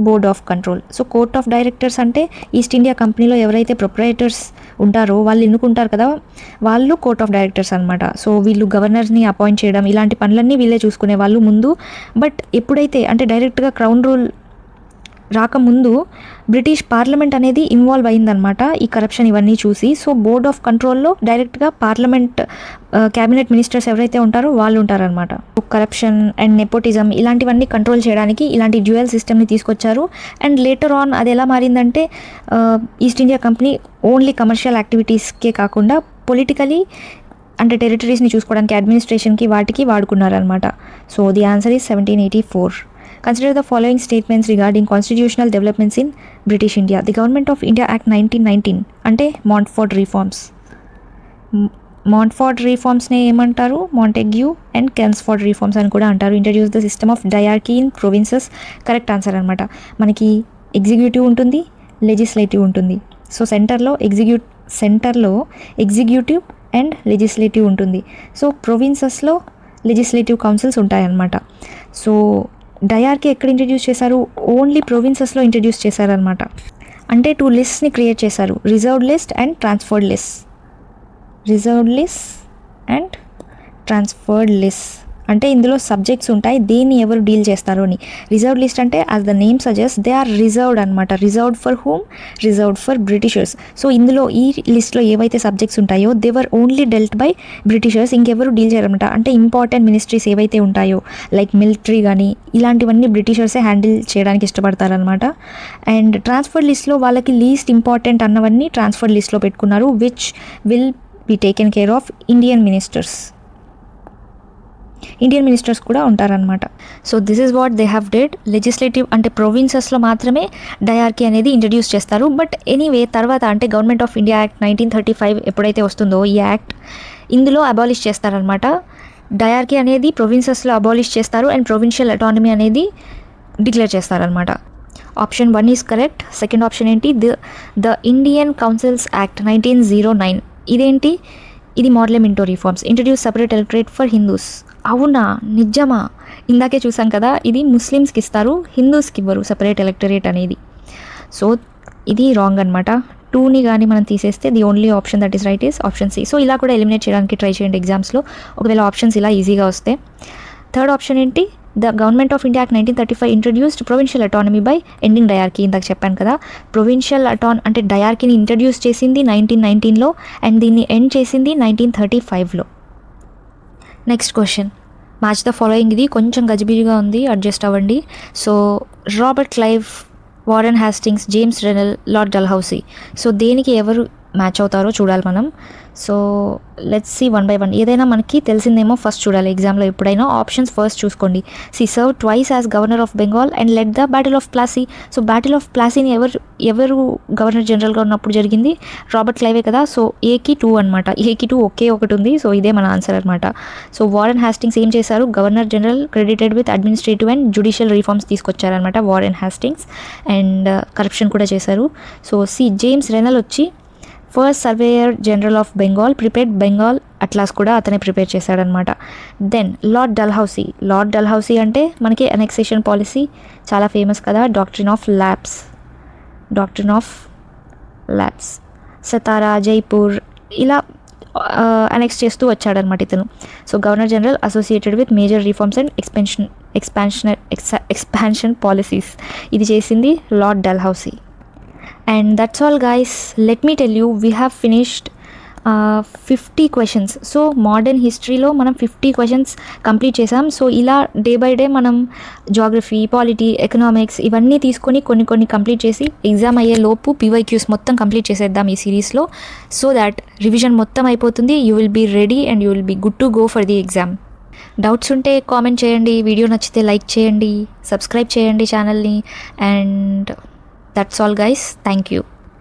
board of control. So court of directors అంటే ఈస్ట్ ఇండియా కంపెనీలో ఎవరైతే ప్రొప్రైటర్స్ ఉంటారో వాళ్ళు ఎన్నుకుంటారు కదా, వాళ్ళు కోర్ట్ ఆఫ్ డైరెక్టర్స్ అనమాట. సో వీళ్ళు గవర్నర్స్ని అపాయింట్ చేయడం ఇలాంటి పనులన్నీ వీళ్ళే చూసుకునే వాళ్ళు ముందు. బట్ ఎప్పుడైతే అంటే డైరెక్ట్గా క్రౌన్ రూల్ రాకముందు బ్రిటిష్ పార్లమెంట్ అనేది ఇన్వాల్వ్ అయిందనమాట ఈ కరప్షన్ ఇవన్నీ చూసి. సో బోర్డ్ ఆఫ్ కంట్రోల్లో డైరెక్ట్గా పార్లమెంట్ క్యాబినెట్ మినిస్టర్స్ ఎవరైతే ఉంటారో వాళ్ళు ఉంటారనమాట. కరప్షన్ అండ్ నెపోటిజం ఇలాంటివన్నీ కంట్రోల్ చేయడానికి ఇలాంటి డ్యూయల్ సిస్టమ్ని తీసుకొచ్చారు. అండ్ లేటర్ ఆన్ అది ఎలా మారిందంటే east India company only commercial యాక్టివిటీస్కే కాకుండా పొలిటికలీ అంటే టెరిటరీస్ని చూసుకోవడానికి అడ్మినిస్ట్రేషన్కి వాటికి వాడుకున్నారనమాట. So the answer is 1784. Consider the following statements regarding constitutional developments in British India. The Government of India Act 1919 అంటే మాంట్ఫోర్డ్ రిఫార్మ్స్. మాంట్ఫోర్డ్ రిఫార్మ్స్ని ఏమంటారు? మాంటెగ్యూ అండ్ కెల్మ్స్ఫోర్డ్ రిఫార్మ్స్ అని కూడా అంటారు. Introduce the system of diarchy in provinces. Correct answer అనమాట. మనకి executive ఉంటుంది, legislative ఉంటుంది. So సెంటర్లో ఎగ్జిక్యూటివ్ అండ్ లెజిస్లేటివ్ ఉంటుంది. సో ప్రొవిన్సెస్లో లెజిస్లేటివ్ కౌన్సిల్స్ ఉంటాయన్నమాట. సో డయార్కీ ఎక్కడ ఇంట్రడ్యూస్ చేశారు? ఓన్లీ ప్రొవిన్సెస్లో ఇంట్రడ్యూస్ చేశారనమాట. అంటే 2 లిస్ట్ని క్రియేట్ చేశారు, reserved list and transferred list. అంటే ఇందులో సబ్జెక్ట్స్ ఉంటాయి, దేన్ని ఎవరు డీల్ చేస్తారో అని. రిజర్వ్డ్ లిస్ట్ అంటే as the name suggest they are reserved అనమాట. Reserved for whom? Reserved for Britishers. So ఇందులో ఈ లిస్ట్లో ఏవైతే సబ్జెక్ట్స్ ఉంటాయో they were only dwelt by Britishers, ఇంకెవరు డీల్ చేయరనమాట. అంటే ఇంపార్టెంట్ మినిస్ట్రీస్ ఏవైతే ఉంటాయో లైక్ మిలిటరీ కానీ ఇలాంటివన్నీ బ్రిటిషర్సే హ్యాండిల్ చేయడానికి ఇష్టపడతారనమాట. అండ్ ట్రాన్స్ఫర్ లిస్ట్లో వాళ్ళకి లీస్ట్ ఇంపార్టెంట్ అన్నవన్నీ ట్రాన్స్ఫర్ లిస్ట్లో పెట్టుకున్నారు, which will be taken care of Indian ministers కూడా ఉంటారనమాట. So this is what they have dead. Legislative అంటే ప్రొవిన్సెస్లో మాత్రమే డయార్కీ అనేది ఇంట్రడ్యూస్ చేస్తారు. బట్ ఎనీవే తర్వాత అంటే గవర్నమెంట్ ఆఫ్ ఇండియా యాక్ట్ 1935 ఎప్పుడైతే వస్తుందో ఈ యాక్ట్ ఇందులో అబాలిష్ చేస్తారనమాట. డయార్కీ అనేది ప్రొవిన్సెస్లో అబాలిష్ చేస్తారు అండ్ ప్రొవిన్షియల్ అటానమీ అనేది డిక్లేర్ చేస్తారనమాట. Option 1 is correct. Second option ఏంటి? The Indian councils act 1909. ఇదేంటి? ఇది Morley Minto reforms, introduce separate electorate for Hindus. అవునా, నిజమా? ఇందాకే చూసాం కదా, ఇది ముస్లిమ్స్కి ఇస్తారు, హిందూస్కి ఇవ్వరు సపరేట్ ఎలక్టరేట్ అనేది. సో ఇది రాంగ్ అనమాట. 2ని కానీ మనం తీసేస్తే the only option that is right is option C. So ఇలా కూడా ఎలిమినేట్ చేయడానికి ట్రై చేయండి ఎగ్జామ్స్లో, ఒకవేళ ఆప్షన్స్ ఇలా ఈజీగా వస్తే. థర్డ్ ఆప్షన్ ఏంటి? The government of India act 1935 introduced provincial autonomy by ending dyarchy. ఇందాక చెప్పాను కదా, ప్రొవిన్షియల్ అంటే డయార్కీని ఇంట్రడ్యూస్ చేసింది 1919లో అండ్ దీన్ని ఎండ్ చేసింది 1935లో. Next question, match the following. ఇది కొంచెం గజిబిజిగా ఉంది, అడ్జస్ట్ అవ్వండి. So Robert Clive, Warren Hastings, James Rennell, lord Dalhousie. So దేనికి ఎవరు మ్యాచ్ అవుతారో చూడాలి మనం. So let's see one by one. ఏదైనా మనకి తెలిసిందేమో ఫస్ట్ చూడాలి ఎగ్జామ్లో ఎప్పుడైనా. ఆప్షన్స్ ఫస్ట్ చూసుకోండి. C serve twice as governor of Bengal and led the battle of Plassey. So battle of ప్లాసీని ఎవరు గవర్నర్ జనరల్గా ఉన్నప్పుడు జరిగింది? రాబర్ట్ క్లైవే కదా. సో ఏకి 2 అనమాట. ఏకి 2 ఒకే ఒకటి ఉంది. సో ఇదే మన ఆన్సర్ అనమాట. సో వారెన్ హాస్టింగ్స్ ఏం చేశారు? Governor general credited with administrative and judicial reforms తీసుకొచ్చారనమాట వారెన్ హాస్టింగ్స్. అండ్ కరప్షన్ కూడా చేశారు. సో సి జేమ్స్ రెనెల్ వచ్చి first surveyor general of Bengal, prepared Bengal atlas కూడా అతనే ప్రిపేర్ చేశాడనమాట. దెన్ లార్డ్ డల్హౌసీ అంటే మనకి అనెక్సేషన్ పాలసీ చాలా ఫేమస్ కదా, doctrine of lapse, Satara, Jaipur ఇలా అనెక్స్ చేస్తూ వచ్చాడనమాట ఇతను. So governor general associated with major reforms and expansion policies, ఇది చేసింది lord Dalhousie. And that's all guys, let me tell you, we have finished 50 questions. So modern హిస్టరీలో మనం 50 questions కంప్లీట్ చేసాం. So ఇలా డే బై డే మనం geography, polity, economics ఇవన్నీ తీసుకొని కొన్ని కంప్లీట్ చేసి ఎగ్జామ్ అయ్యే లోపు PYQs మొత్తం కంప్లీట్ చేసేద్దాం ఈ సిరీస్లో. సో దాట్ రివిజన్ మొత్తం అయిపోతుంది, you will be ready and you will be good to go for the exam. Doubts ఉంటే కామెంట్ చేయండి, వీడియో నచ్చితే లైక్ చేయండి, సబ్స్క్రైబ్ చేయండి ఛానల్ని. And that's all guys, thank you.